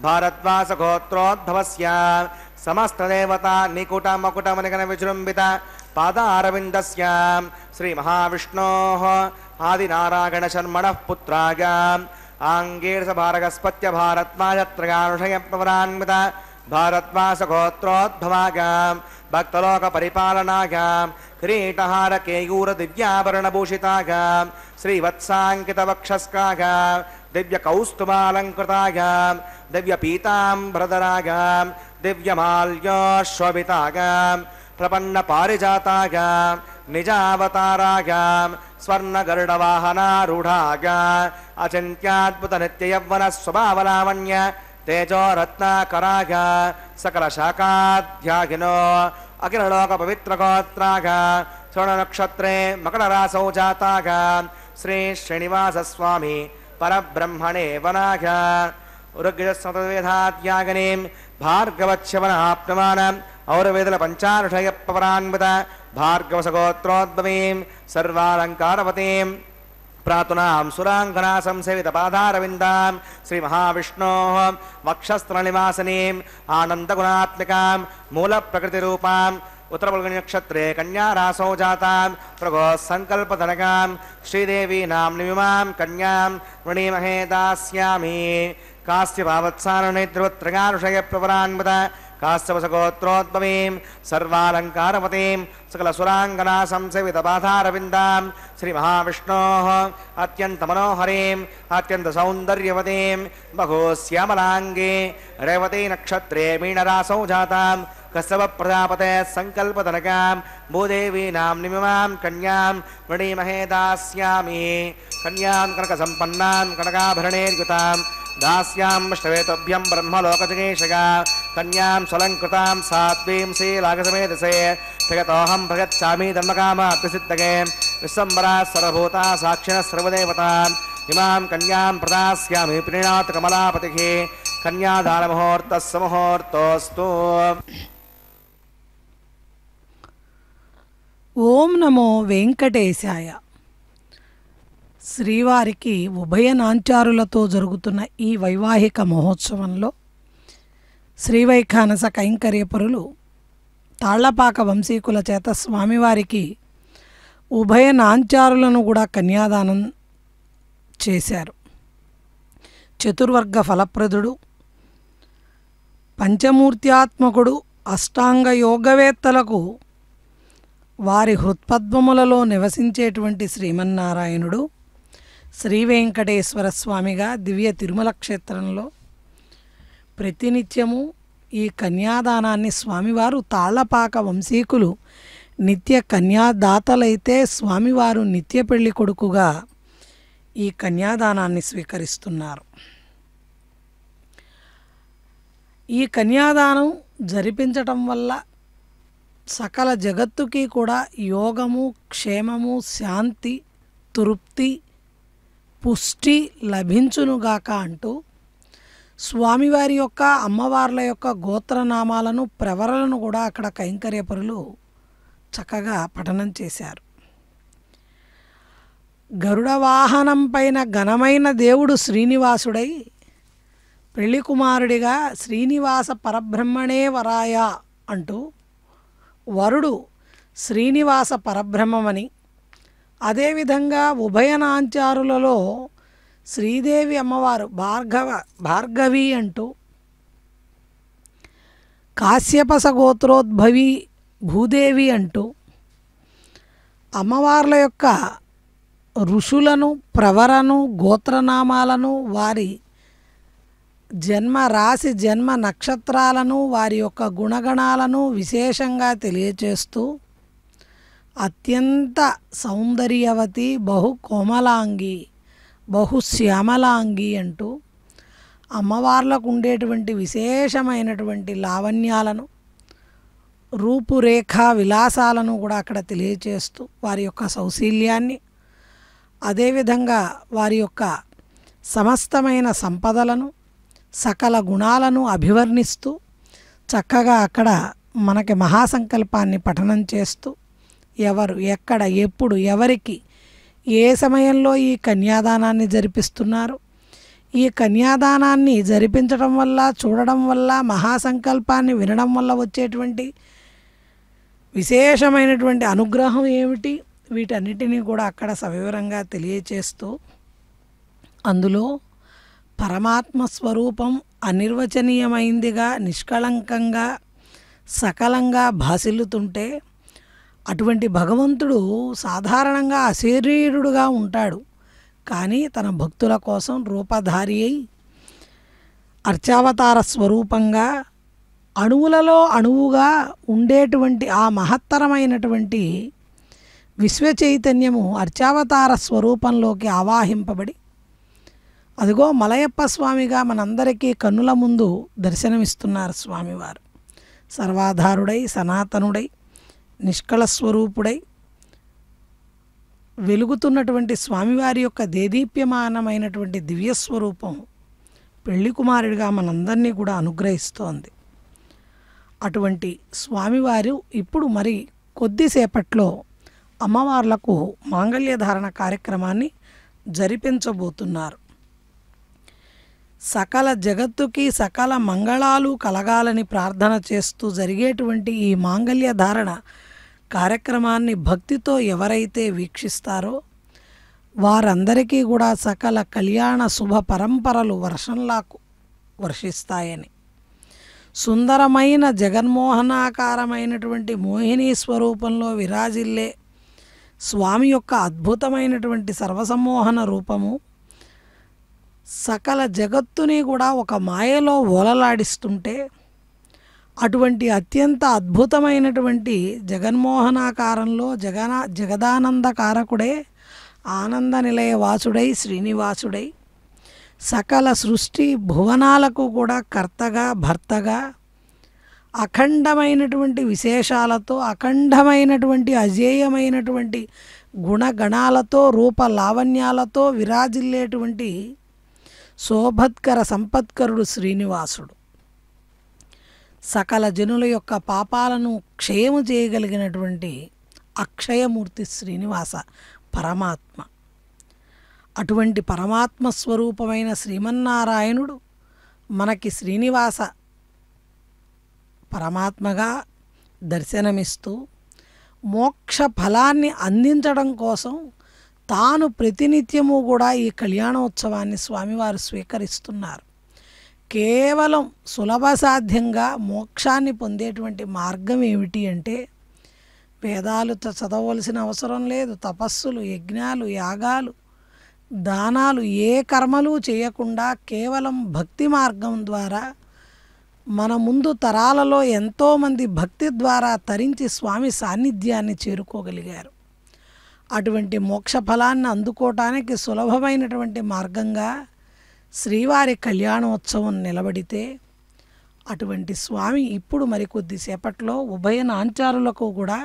भारद्वाजगोत्रोद्भवस्य समस्तदेवता निकुटमकुटमनिगण विजृम्भित पादारविन्दस्य श्रीमहाविष्णोः आदिनारायणशर्मणः पुत्राग आंगीर्ष भारगस्पत्य भारद्वाजत्रगानुषय प्रवरान्वित भारद्वाजगोत्रोद्भवाग भक्तलोकपरिपालनाग किरीटहार केयूर दिव्याभरणभूषिताग श्रीवत्साङ्कितवक्षस्काग दिव्यकौस्तुभालङ्कृताग दिव्यपीताम्बरधराग दिव्यमाल्योशोभिताग प्रपन्नपारिजाताग निजावताराग स्वर्णगरुडवाहनारूढाग अचिन्त्याद्भुतनित्ययौवनस्वभावलावण्य तेजोरत्नाकराग सकलशाखाध्यागिनो अखिललोकपवित्रगोत्राग श्रवणनक्षत्रे मकररासौ जाताग श्री श्रीनिवासस्वामी परब्रह्मणे वनाग उरुग्रसतवेदात्यागनीं भार्गवच्छवनाप्नमानम् औरवेदल पंचानुषय पवरान्वित भार्गवसगोत्रोद्भवीं सर्वालङ्कारवतीं प्रातुनां सुराङ्गना संसेवितपादारविन्दां श्रीमहाविष्णोः वक्षस्थलनिवासिनीं आनन्दगुणात्मिकां मूलप्रकृतिरूपां उत्तरफल्गुनीनक्षत्रे कन्यारासौ जातां प्रभोः सङ्कल्पधनकां श्रीदेवी नाम्निमिमां कन्यां वृणीमहे दास्यामि कास्यभावत्सारणेत्रवत्रगानुषय प्रवरान्वित काश्यपसगोत्रोद्भवीं सर्वालङ्कारवतीं सकलसुराङ्गना संसेवितपादारविन्दां श्रीमहाविष्णोः अत्यन्तमनोहरीम् अत्यन्तसौन्दर्यवतीं बहूश्यामलाङ्गी रेवती नक्षत्रे मीनरासौ जातां कश्यपप्रजापते सङ्कल्पधनकां भूदेवी नाम्निमिमां कन्यां वृणीमहे दास्यामि कन्यां कनकसम्पन्नां कनकाभरणैर्युतां दास्यां श्वेतभ्यं ब्रह्मलोकजगेशगा कन्यां स्वलङ्कृतां सात्वीं श्रीलागसमेधसे भगतोऽहं भगच्छामि धर्मकामार्थसिद्धगे विश्वम्बरा सर्वभूता साक्षिणः सर्वदेवताम् इमां कन्यां प्रदास्यामि प्रीणात् कमलापतिः कन्यादानमुहूर्तः सुमुहूर्तोऽस्तु। ఓం నమో వెంకటేశాయ. శ్రీవారికి ఉభయ నాంచారులతో జరుగుతున్న ఈ వైవాహిక మహోత్సవంలో శ్రీవైఖానస కైంకర్యపరులు తాళ్లపాక వంశీకుల చేత స్వామివారికి ఉభయ నాంచారులను కూడా కన్యాదానం చేశారు. చతుర్వర్గ ఫలప్రదుడు, పంచమూర్త్యాత్మకుడు, అష్టాంగ యోగవేత్తలకు వారి హృత్పద్మములలో నివసించేటువంటి శ్రీమన్నారాయణుడు శ్రీ వెంకటేశ్వర స్వామిగా దివ్య తిరుమల క్షేత్రంలో ప్రతినిత్యము ఈ కన్యాదానాన్ని స్వామివారు తాళ్లపాక వంశీకులు నిత్య కన్యాదాతలైతే స్వామివారు నిత్య పెళ్లి కొడుకుగా ఈ కన్యాదానాన్ని స్వీకరిస్తున్నారు. ఈ కన్యాదానం జరిపించటం వల్ల సకల జగత్తుకి కూడా యోగము, క్షేమము, శాంతి, తృప్తి, పుష్టి లభించునుగాక అంటూ స్వామివారి యొక్క అమ్మవార్ల యొక్క గోత్రనామాలను ప్రవరలను కూడా అక్కడ కైంకర్యపరులు చక్కగా పఠనం చేశారు. గరుడ వాహనం పైన ఘనమైన దేవుడు శ్రీనివాసుడై పెళ్లి కుమారుడిగా శ్రీనివాస పరబ్రహ్మణే వరాయ అంటూ వరుడు శ్రీనివాస పరబ్రహ్మమని, అదేవిధంగా ఉభయనాంచారులలో శ్రీదేవి అమ్మవారు భార్గవి అంటూ, కాశ్యపస గోత్రోద్భవి భూదేవి అంటూ అమ్మవార్ల యొక్క ఋషులను, ప్రవరను, గోత్రనామాలను, వారి జన్మ రాశి జన్మ నక్షత్రాలను వారి యొక్క గుణగణాలను విశేషంగా తెలియచేస్తూ అత్యంత సౌందర్యవతి బహు కోమలాంగి బహు శ్యామలాంగి అంటూ అమ్మవార్లకు ఉండేటువంటి విశేషమైనటువంటి లావణ్యాలను రూపురేఖ విలాసాలను కూడా అక్కడ తెలియచేస్తూ వారి యొక్క సౌశీల్యాన్ని అదేవిధంగా వారి యొక్క సమస్తమైన సంపదలను సకల గుణాలను అభివర్ణిస్తూ చక్కగా అక్కడ మనకి మహాసంకల్పాన్ని పఠనం చేస్తూ ఎవరు ఎక్కడ ఎప్పుడు ఎవరికి ఏ సమయంలో ఈ కన్యాదానాన్ని జరిపిస్తున్నారు, ఈ కన్యాదానాన్ని జరిపించడం వల్ల చూడడం వల్ల మహాసంకల్పాన్ని వినడం వల్ల వచ్చేటువంటి విశేషమైనటువంటి అనుగ్రహం ఏమిటి, వీటన్నిటినీ కూడా అక్కడ సవివరంగా తెలియచేస్తూ అందులో పరమాత్మ స్వరూపం అనిర్వచనీయమైందిగా నిష్కళంకంగా సకలంగా భాసిల్లుతుంటే అటువంటి భగవంతుడు సాధారణంగా అశరీరుడుగా ఉంటాడు. కానీ తన భక్తుల కోసం రూపధారి అయి అర్చావతార స్వరూపంగా అణువులలో అణువుగా ఉండేటువంటి ఆ మహత్తరమైనటువంటి విశ్వచైతన్యము అర్చావతార స్వరూపంలోకి ఆవాహింపబడి అదిగో మలయప్ప స్వామిగా మనందరికీ కన్నుల ముందు దర్శనమిస్తున్నారు. స్వామివారు సర్వాధారుడై సనాతనుడై నిష్కళ స్వరూపుడై వెలుగుతున్నటువంటి స్వామివారి యొక్క దేదీప్యమానమైనటువంటి దివ్యస్వరూపం పెళ్లి కుమారుడిగా మనందరినీ కూడా అనుగ్రహిస్తోంది. అటువంటి స్వామివారు ఇప్పుడు మరి కొద్దిసేపట్లో అమ్మవార్లకు మాంగళ్యధారణ కార్యక్రమాన్ని జరిపించబోతున్నారు. సకల జగత్తుకి సకల మంగళాలు కలగాలని ప్రార్థన చేస్తూ జరిగేటువంటి ఈ మాంగళ్యధారణ కార్యక్రమాన్ని భక్తితో ఎవరైతే వీక్షిస్తారో వారందరికీ కూడా సకల కళ్యాణ శుభ పరంపరలు వర్షంలాకు వర్షిస్తాయని, సుందరమైన జగన్మోహనాకారమైనటువంటి మోహిని స్వరూపంలో విరాజిల్లే స్వామి యొక్క అద్భుతమైనటువంటి సర్వసమ్మోహన రూపము సకల జగత్తుని కూడా ఒక మాయలో ఓలలాడిస్తుంటే అటువంటి అత్యంత అద్భుతమైనటువంటి జగన్మోహనాకారంలో జగదానందకారకుడే ఆనంద నిలయ వాసుడై శ్రీనివాసుడై సకల సృష్టి భువనాలకు కూడా కర్తగా భర్తగా అఖండమైనటువంటి విశేషాలతో అఖండమైనటువంటి అజేయమైనటువంటి గుణగణాలతో రూప లావణ్యాలతో విరాజిల్లేటువంటి శోభత్కర సంపత్కరుడు శ్రీనివాసుడు. సకల జనుల యొక్క పాపాలను క్షయము చేయగలిగినటువంటి అక్షయమూర్తి శ్రీనివాస పరమాత్మ. అటువంటి పరమాత్మ స్వరూపమైన శ్రీమన్నారాయణుడు మనకి శ్రీనివాస పరమాత్మగా దర్శనమిస్తూ మోక్ష ఫలాన్ని అందించడం కోసం తాను ప్రతినిత్యము కూడా ఈ కళ్యాణోత్సవాన్ని స్వామివారు స్వీకరిస్తున్నారు. కేవలం సులభ సాధ్యంగా మోక్షాన్ని పొందేటువంటి మార్గం ఏమిటి అంటే వేదాలు చదవలసిన అవసరం లేదు, తపస్సులు యజ్ఞాలు యాగాలు దానాలు ఏ కర్మలు చేయకుండా కేవలం భక్తి మార్గం ద్వారా మన ముందు తరాలలో ఎంతోమంది భక్తి ద్వారా తరించి స్వామి సాన్నిధ్యాన్ని చేరుకోగలిగారు. అటువంటి మోక్ష ఫలాన్ని అందుకోవటానికి సులభమైనటువంటి మార్గంగా శ్రీవారి కళ్యాణోత్సవం నిలబడితే అటువంటి స్వామి ఇప్పుడు మరికొద్దిసేపట్లో ఉభయ నాంచారులకు కూడా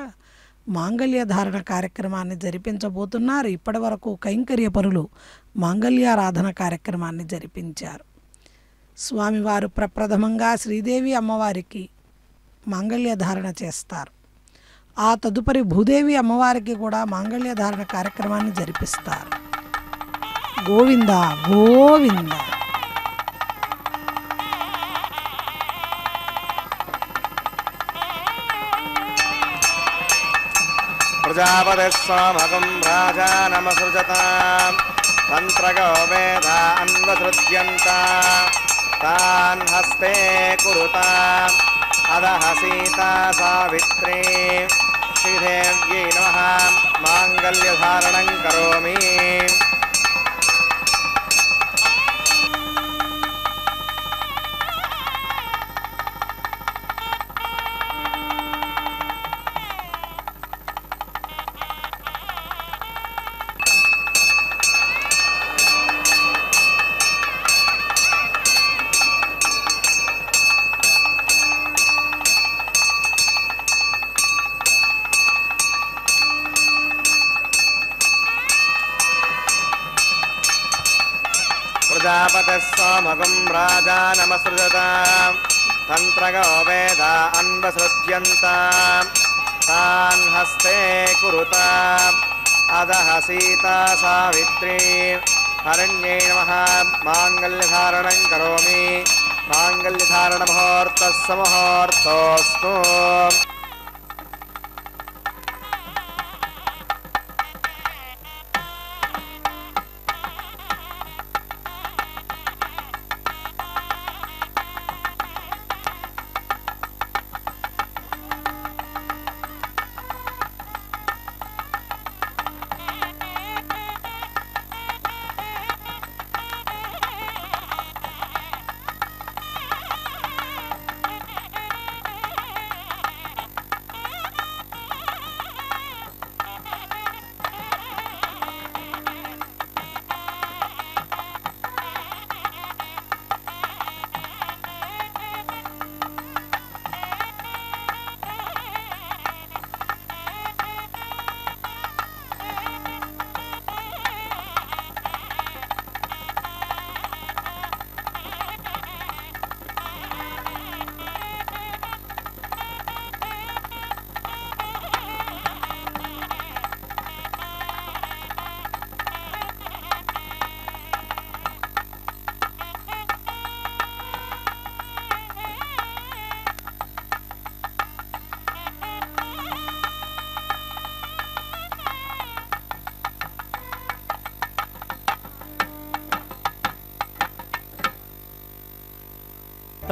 మాంగళ్యధారణ కార్యక్రమాన్ని జరిపించబోతున్నారు. ఇప్పటి వరకు కైంకర్యపరులు మాంగళ్యారాధన కార్యక్రమాన్ని జరిపించారు. స్వామివారు ప్రప్రథమంగా శ్రీదేవి అమ్మవారికి మాంగళ్యధారణ చేస్తారు. ఆ తదుపరి భూదేవి అమ్మవారికి కూడా మాంగళ్యధారణ కార్యక్రమాన్ని జరిపిస్తారు. గోవింద గోవింద. ప్రజాపతిస్వామకం రాజానమసృజతాం తంత్రగో వేదాన్వసృజ్యంత తాన్ హస్తే కురుతాం అదః సీతా సావిత్రీ శ్రీదేవ్యై నమః మాంగళ్యధారణం కరోమి. प्रजापतिः सोमगुं राजानमसृजताम् तन्त्रगो वेद अन्वसृज्यन्ताम् तान् हस्ते कुरुताम् अदः सीता सावित्री हरण्यै नमः माङ्गल्यधारणं करोमि माङ्गल्यधारणमुहूर्तः मुहूर्तोऽस्तु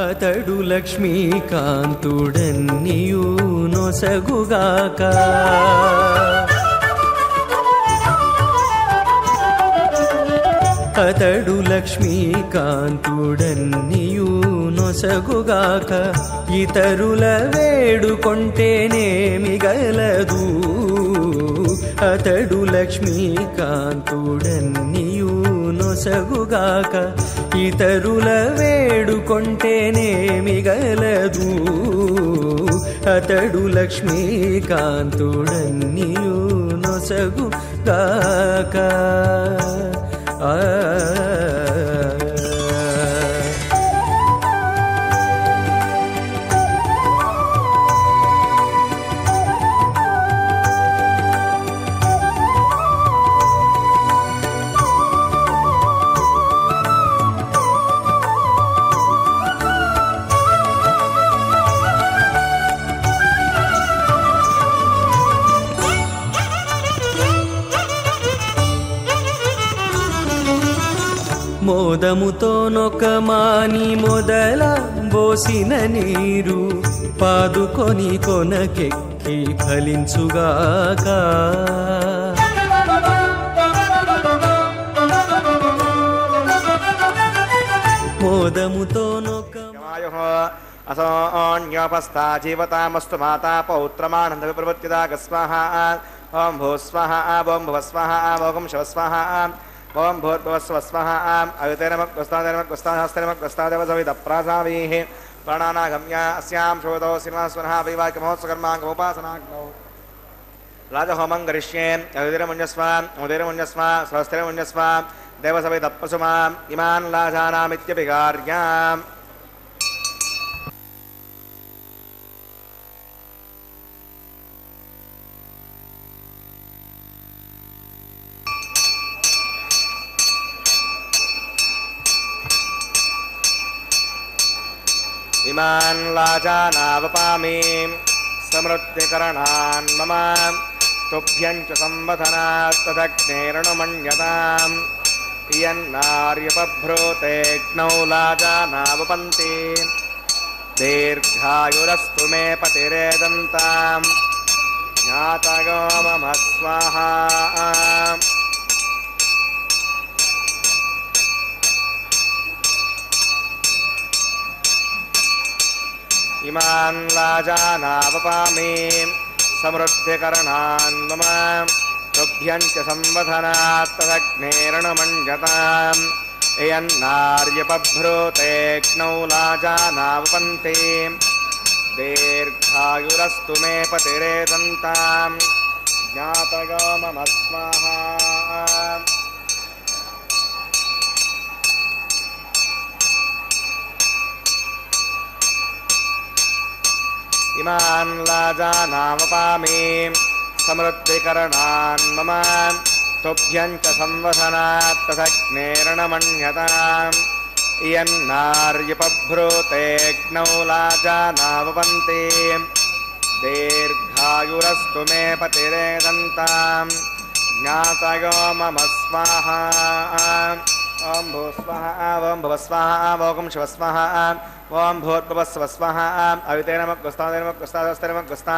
అతడు లక్ష్మీకాంతుడన్నియు నొసగుగాక అతడు లక్ష్మీకాంతుడన్నియు నొసగుగాక ఇతరుల వేడుకొంటేనేమి గలదు అతడు లక్ష్మీకాంతుడన్నియు నొసగుగాక ఇతరుల వేడుకొంటేనేమి గలదు అతడు లక్ష్మీకాంతుడన్నియు నొసగుగాక మోదముతో నొకమాని మొదల బోసిన నీరు పాదుకొని కొనకెక్కి ఫలించుగాక మోదముతో असोऽन्योपस्था जीवतामस्तु माता पौत्रमानन्दविप्रवृत्तिदा गस्वाहा ओं भूस्वाहा ओं भुवस्वाहा ओं शवस्वाहा ओं भूर्भुवस्वस्वाहा अयुतेनमग्रस्तादेवसविदप्रासावीः प्राणानागम्य अस्यां शोधो सिंहस्वनः वैवाक्यमहोत्सकर्माङ्गमुपासनाग्नौ राजहोमं करिष्ये अयुतिरमुञ्जस्व उदिरमुञ्जस्व स्वस्तिरमुञ्जस्व देवसविदप्पसुमाम् इमान् लाजानामित्यभिकार्याम् इमान् लाजानावपामि समृद्धिकरणान् मम तुभ्यं च संवदनात् तदग्नेरणुमन्यताम् यन्नार्यपभ्रूतेऽग्नौ लाजानावपन्ति दीर्घायुरस्तु मे पतिरेदन्ताम् ज्ञातयो मम स्वाहा इमान् लाजानावपामि समृद्धिकरणान् मम तुभ्यं च संवदनात् तदग्नेरणुमन्यताम् यन्नार्यपभ्रूतेऽग्नौ लाजानावपन्ति दीर्घायुरस्तु मे पतिरेदन्ताम् ज्ञातयो मम स्वाहा इमान् लाजानामपामि समृद्धिकरणान् मम तुभ्यं च संवसनात् तथग्नेरणमण्यताम् इयन्नार्युपभ्रूतेऽग्नौ लाजानावपन्ति दीर्घायुरस्तु मे पतिरेदन्ताम् ज्ञातयो मम स्वाहा ॐ भूस्वाहा ॐ भुवस्वाहा ॐ शिवस्वाहा ॐ भूर्भुवस्वस्वाहा अवितेनमग्रस्तादेनमग्रस्तादस्तेनमग्रस्ता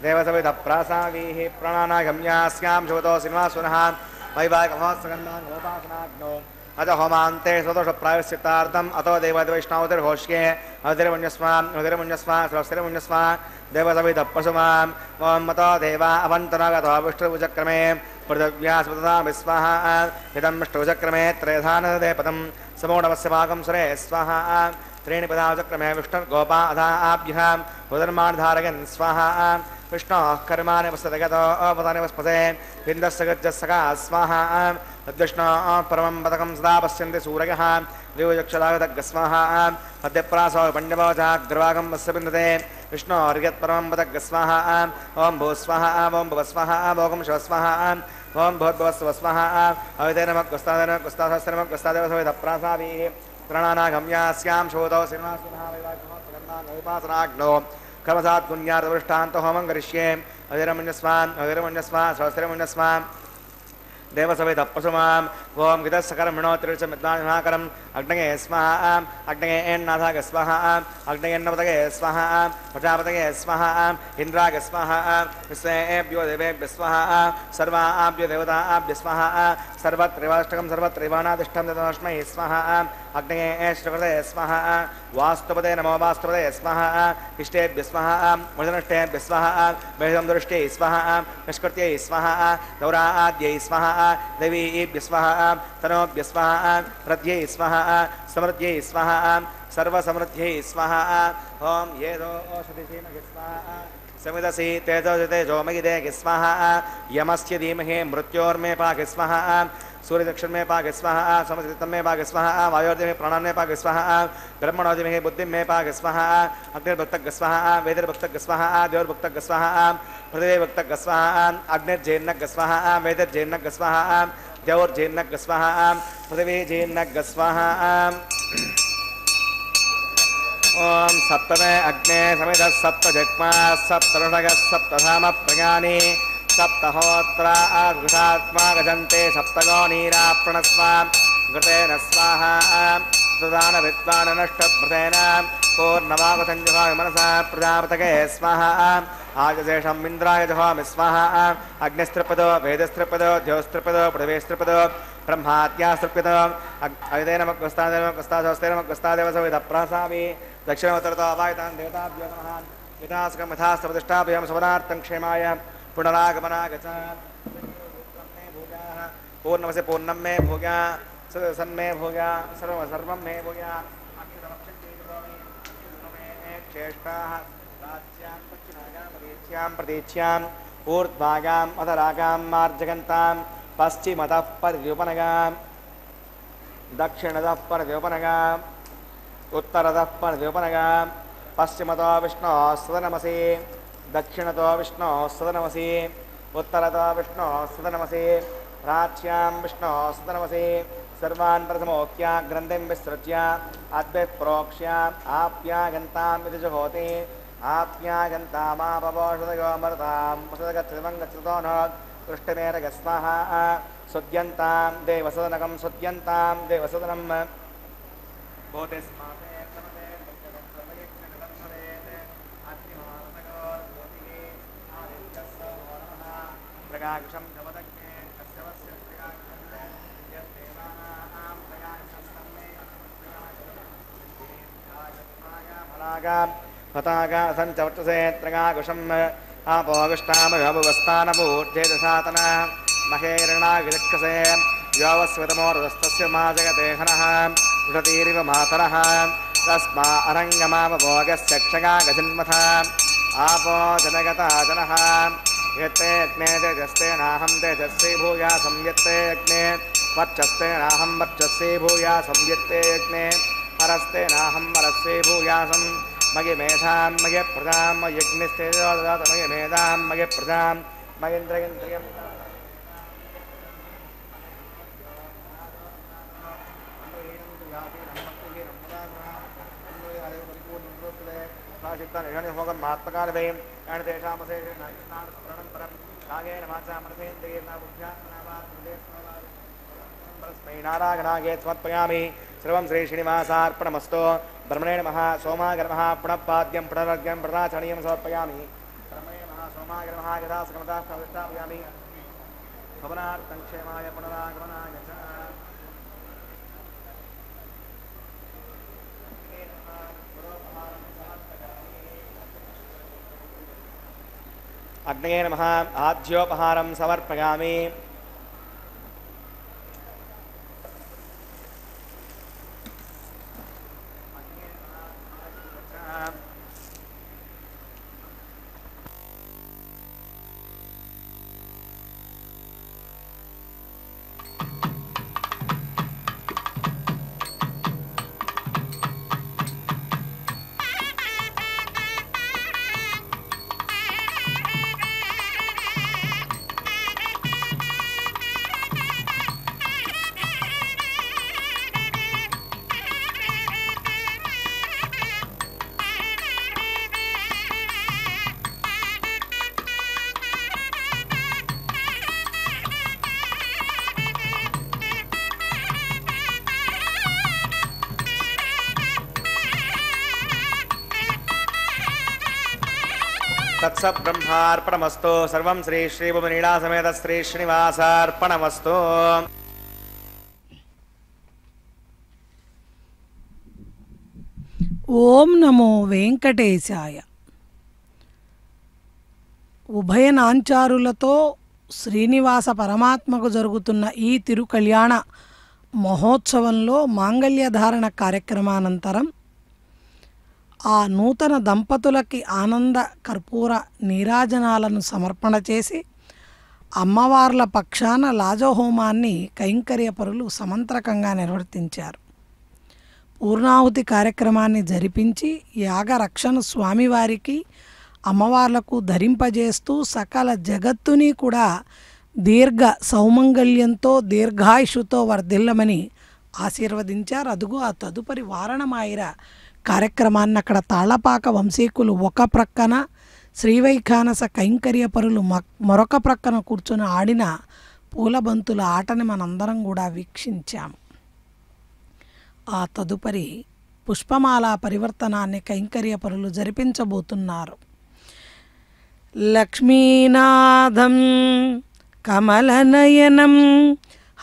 देवसविधप्रासावीः प्राणानागम्यास्यां शिवतो सिंहासुनः वैवाहिकमहोत्सगन्धानोपासनाग्नो अथ होमान्ते स्वदोषप्रायश्चित्तार्थम् अतो देवद्वैष्णवतिर्घोष्ये अवतिर्मुञ्जस्वा सरस्वतिर्मुञ्जस्वा देवसविधप्रसुमाम् ॐ मतो देवा अवन्तरगतो विष्णुचक्रमे पृथिव्यास्पतता विस्वाहा इदं विष्णुचक्रमे त्रयधानदे पदं समूढवस्य भागं सुरे स्वाहा त्रीणि पदाचक्रमे विष्णुर्गोपा अधा आभ्यः उदर्माणधारयन् स्वाहा विष्णोः कर्माणि वस्तगतो अपदानि वस्पते विन्दस्य गज्जस्सका स्वाहा तद्विष्णोः परमं पदकं सदा पश्यन्ति सूरयः दिवचक्षुरागतग्स्वाहा मध्यप्रासो पण्डवोजाग्रवागं वस्य बिन्दते विष्णोर्यत्परमं पदग्स्वाहा ॐ भूस्वाहा ॐ भुवस्वाहा ॐ शिवस्वाहा ॐ भूर्भुवस्वस्वाहा अवितेनमग्रस्तादेनमग्रस्तादेवसविधप्रासावीः प्राणानागम्यास्यां शोधौ सिंहासुनः वैवाहिकमहोत्सगन्धानोपासनाग्नो कर्मसात् पुण्यार्दवृष्टान्तो होमं करिष्ये अविरमुञ्जस्वा सहस्रमुञ्जस्वा देवसविधप्रसुमाम् ॐ गितस्सकर्मणोत्तिरिचमिद्वान्विभाकरम् अग्नये स्वाहा अग्नये एन्नाथाय स्वाहा अग्नयेन्नपतये स्वाहा प्रजापतये स्वाहा इन्द्राय स्वाहा विश्वेभ्यो देवेभ्यः स्वाहा सर्वाभ्यो देवताभ्यः स्वाहा सर्वत्रैवाष्टकं सर्वत्रैवानादिष्टं तस्मै स्वाहा अग्नये श्रीकृतये स्वाहा वास्तुपदे नमो वास्तुपदये स्वाहा इष्टेभ्यः स्वाहा मृदनष्टेभ्यः स्वाहा वेदं दृष्ट्यै स्वाहा निष्कृत्यै स्वाहा दौराद्यै स्वाहा देवीभ्यः स्वाहा तनोभ्यः स्वाहा रथ्यै स्वाहा समृद्ध्यै स्वाहा सर्वसमृद्ध्यै स्वाहा ॐ येदो ओषधिधीमहि स्वाहा समिदसि तेजोमयिदे स्वाहा यमस्य धीमहि मृत्योर्मे पाहि स्वाहा सूर्यदक्षिण में पाक स्वाहा समस्कृतम में पाक स्वाहा वायोर्दि में प्राणान में पाक स्वाहा ब्रह्मणोदि में बुद्धि में पाक स्वाहा अग्निर्भक्तक स्वाहा वेदिर्भक्तक स्वाहा देवर्भक्तक स्वाहा पृथ्वीभक्तक स्वाहा अग्निर्जैर्नक स्वाहा वेदिर्जैर्नक स्वाहा देवर्जैर्नक स्वाहा पृथ्वीजैर्नक स्वाहा ओम सप्तमे अग्ने समिध सप्त जग्मा सप्तऋषग सप्तधाम प्रज्ञानी सप्तहोत्रा घृतात्मा गजन्ते सप्तगो नीरा प्रणस्वा घृतेन स्वाहा प्रदान विद्वान नष्टभृतेन पूर्णवागतं जहामि मनसा प्रजापतये स्वाहा आजशेषम् इन्द्राय जहामि स्वाहा अग्निस्त्रिपदो वेदस्त्रिपदो द्योस्त्रिपदो पृथिवीस्त्रिपदो ब्रह्माद्यास्त्रिपदो अयतेनमग्रस्तादेवसविधप्रासामि दक्षिणोत्तरतो वायुतान् देवताभ्यो नमः यथास्कं यथास्तप्रतिष्ठाभ्यां सवनार्थं क्षेमाय पुनरागमनागच पूर्णमसे पूर्णं मे भूया सन्मे भूया सर्वं मे भूया श्रेष्ठाः राज्यां दक्षिणागां प्रतीच्याम् ऊर्ध्वागाम् अधरागां मार्जगन्तां पश्चिमतः परिद्योपनगां दक्षिणतः परिद्योपनगाम् उत्तरतः परिद्योपनगां पश्चिमतो विष्णोः सदनमसि दक्षिणतो विष्णोः सदनमसि उत्तरतो विष्णोः सदनमसि प्राच्यां विष्णोः सदनमसि सर्वान् प्रथमोक्त्या ग्रन्थिं विसृज्य अद्भिः प्रोक्ष्य आप्यागन्तां इति जुहोति आप्यागन्तामापवोषधयोमृतां वसदगच्छितं गच्छतो न पृष्ठमेरगस्वाहा सुद्यन्तां देवसदनकं सुद्यन्तां देवसदनं भूते प्रकाशं जवदग्ने कस्यवस्य प्रकाशं पतागा सञ्चवर्तसे त्रगाकुशम् आपोविष्टामभुवस्थानभूर्जेदसातना महेरणागिरक्षसे योवस्वतमोरदस्तस्य मा जगते हनः उषतीरिव मातरः तस्मा अरङ्गमावभोगस्य क्षगा गजन्मथा आपो जनगता जनः यत्ते अग्ने तेजस्तेनाहं तेजस्वी भूया संयत्ते अग्ने वर्चस्तेनाहं वर्चस्वी भूया संयत्ते अग्ने हरस्तेनाहं हरस्वी भूयासं मगे मेधां मगे प्रदां यज्ञस्तेजो ददातु मगे मेधां मगे प्रदां मगेन्द्रियं नारायणागे समर्पयामि सर्वं श्री श्रीनिवासार्पणमस्तु ब्रह्मणे नमः सोमागर्मः पुनःपाद्यं पुनरर्घ्यं प्रदाचरणीयं समर्पयामि ब्रह्मणे नमः सोमागर्मः यदा सकमतां प्रविष्टापयामि भवनार्थं क्षेमाय पुनरागमनाय च अग्नये नमः आद्योपहारं समर्पयामि तत्सब्रह्मार्पणमस्तु सर्वं श्री श्रीभुवनीला समेत श्री श्रीनिवासार्पणमस्तु ఓం నమో వెంకటేశాయ. ఉభయ నాంచారులతో శ్రీనివాస పరమాత్మకు జరుగుతున్న ఈ తిరుకళ్యాణ మహోత్సవంలో మాంగళ్యధారణ కార్యక్రమానంతరం ఆ నూతన దంపతులకి ఆనంద కర్పూర నీరాజనాలను సమర్పణ చేసి అమ్మవార్ల పక్షాన లాజహోమాన్ని కైంకర్యపరులు సమంత్రకంగా నిర్వర్తించారు. పూర్ణాహుతి కార్యక్రమాన్ని జరిపించి యాగరక్షణ స్వామివారికి అమ్మవార్లకు ధరింపజేస్తూ సకల జగత్తుని కూడా దీర్ఘ సౌమంగళ్యంతో దీర్ఘాయుషుతో వర్ధిల్లమని ఆశీర్వదించారు. అదుగు ఆ తదుపరి వారణమాయిర కార్యక్రమాన్ని అక్కడ తాళ్లపాక వంశీకులు ఒక ప్రక్కన, శ్రీవైఖానస కైంకర్యపరులు మరొక ప్రక్కన కూర్చొని ఆడిన పూలబంతుల ఆటని మనందరం కూడా వీక్షించాము. ఆ తదుపరి పుష్పమాల పరివర్తనాన్ని కైంకర్యపరులు జరిపించబోతున్నారు. లక్ష్మీనాథం కమలనయనం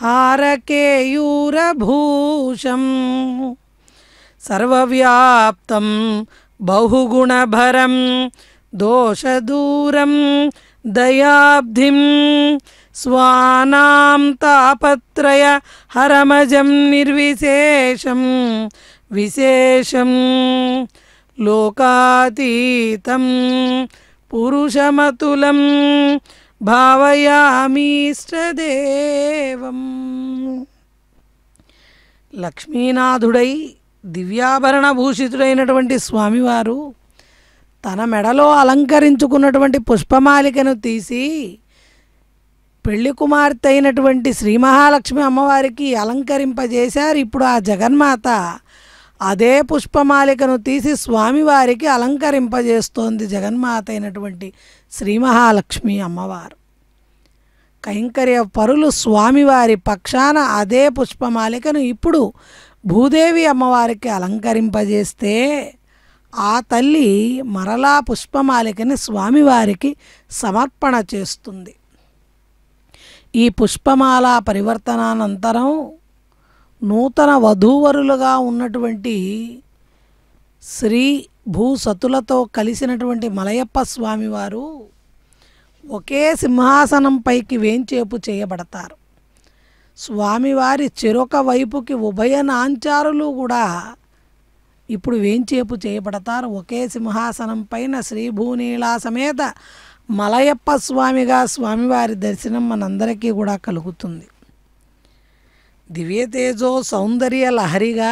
హారకేయూరభూషం సర్వవ్యాప్తం బహుగుణభరం దోషదూరం దయాబ్ధిం స్వానాం తాపత్రయ హరమజం నిర్విశేషం విశేషం లోకాతీతం పురుషమతులం భావయామీష్టదేవం. లక్ష్మీనాథుడై దివ్యాభరణ భూషితుడైనటువంటి స్వామివారు తన మెడలో అలంకరించుకున్నటువంటి పుష్పమాలికను తీసి పెళ్లి కుమార్తె అయినటువంటి శ్రీ మహాలక్ష్మి అమ్మవారికి అలంకరింపజేశారు. ఇప్పుడు ఆ జగన్మాత అదే పుష్పమాలికను తీసి స్వామివారికి అలంకరింపజేస్తోంది జగన్మాత అయినటువంటి శ్రీ మహాలక్ష్మి అమ్మవారు. కైంకర్య పరులు స్వామివారి పక్షాన అదే పుష్పమాలికను ఇప్పుడు భూదేవి అమ్మవారికి అలంకరింపజేస్తే ఆ తల్లి మరలా పుష్పమాలికని స్వామివారికి సమర్పణ చేస్తుంది. ఈ పుష్పమాల పరివర్తనానంతరం నూతన వధూవరులుగా ఉన్నటువంటి శ్రీ భూసతులతో కలిసినటువంటి మలయప్ప స్వామివారు ఒకే సింహాసనం పైకి వేంచేపు చేయబడతారు. స్వామివారి చెరొక వైపుకి ఉభయ నాంచారులు కూడా ఇప్పుడు వేంచేపు చేయబడతారు. ఒకే సింహాసనం పైన శ్రీభూనీలా సమేత మలయప్ప స్వామిగా స్వామివారి దర్శనం మనందరికీ కూడా కలుగుతుంది. దివ్యతేజో సౌందర్య లహరిగా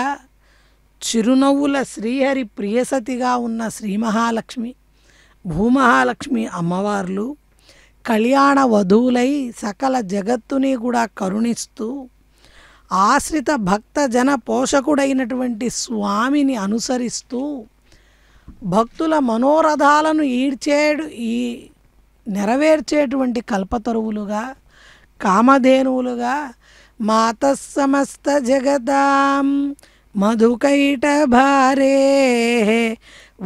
చిరునవ్వుల శ్రీహరి ప్రియసతిగా ఉన్న శ్రీ మహాలక్ష్మి, భూమహాలక్ష్మి అమ్మవార్లు కళ్యాణ వధువులై సకల జగత్తుని కూడా కరుణిస్తూ ఆశ్రిత భక్త జన పోషకుడైనటువంటి స్వామిని అనుసరిస్తూ భక్తుల మనోరథాలను నెరవేర్చేటువంటి కల్పతరువులుగా, కామధేనువులుగా మాత సమస్త జగదాం మధుకైట భారే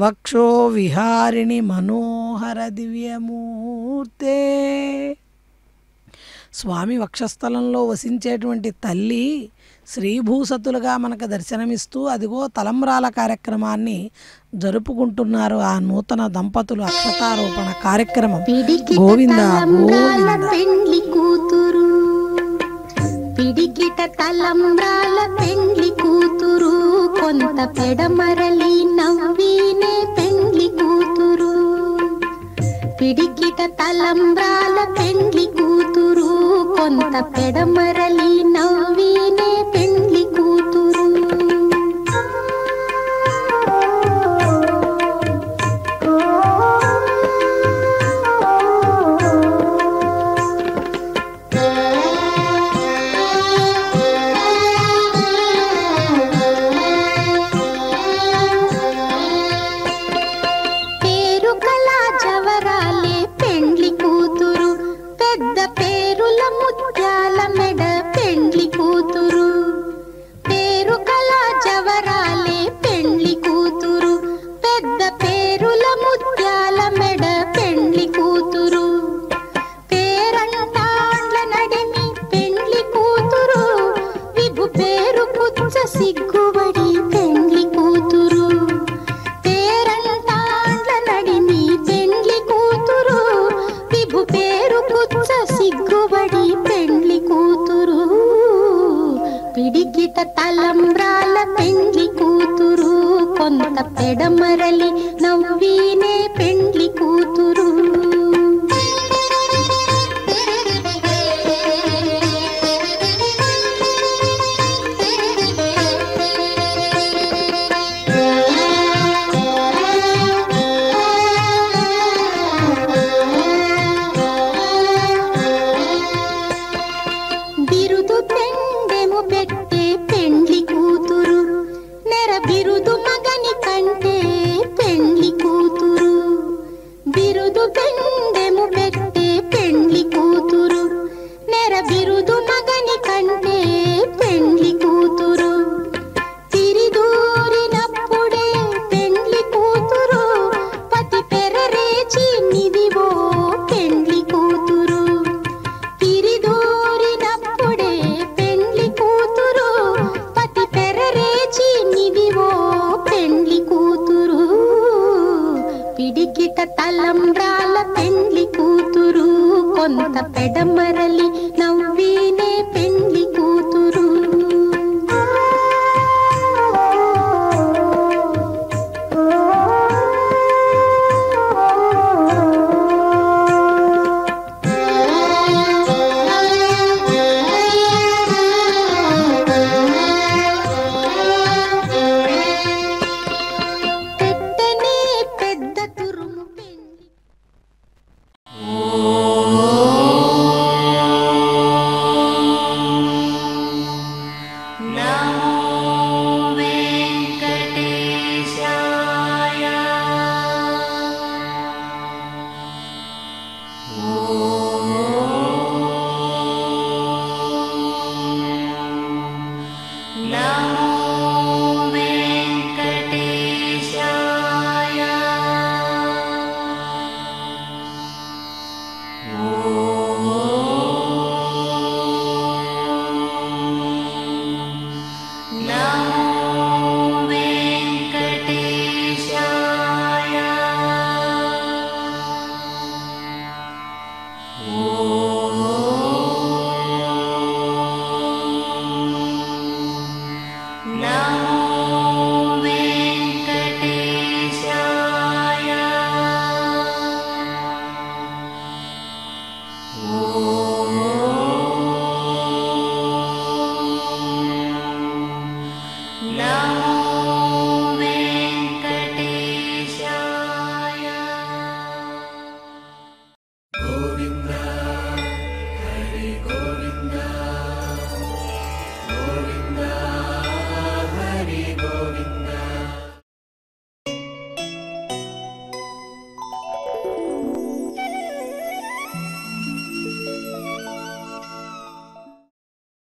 వక్షో విహారిణి మనోహర దివ్యమూర్తే. స్వామి వక్షస్థలంలో వసించేటువంటి తల్లి శ్రీభూసతులుగా మనకు దర్శనమిస్తూ అదిగో తలంబ్రాల కార్యక్రమాన్ని జరుపుకుంటున్నారు ఆ నూతన దంపతులు. అక్షతారోపణ కార్యక్రమం. గోవింద గోవింద. పెండ్లి కూతురు పిడికిట తలంబ్రాల పెండ్లి కూతురు కొంత పెడమరలి నవ్వినే పెండ్లి కూతురు. పిడికిట తలంబ్రాల పెండ్లి కూతురు కొంత పెడమరలి నవ్వినే పెండ్లి కూతురు. సిగ్గుబడి పెండ్లి కూతురు పేరంటాండ్ల నడిమి పెండ్లి కూతురు విభు పేరు కుచ్చ సిగ్గుబడి పెండ్లి కూతురు. పిడికిట తలంబ్రాల పెండ్లి కూతురు కొంత పెడమరలి నవ్వినే పెండ్లి కూతురు. తలంబ్రాల పెండ్లి కూతురు కొంత పెడమరలి నవ్వినే పెండ్లి కూతురు. ఓ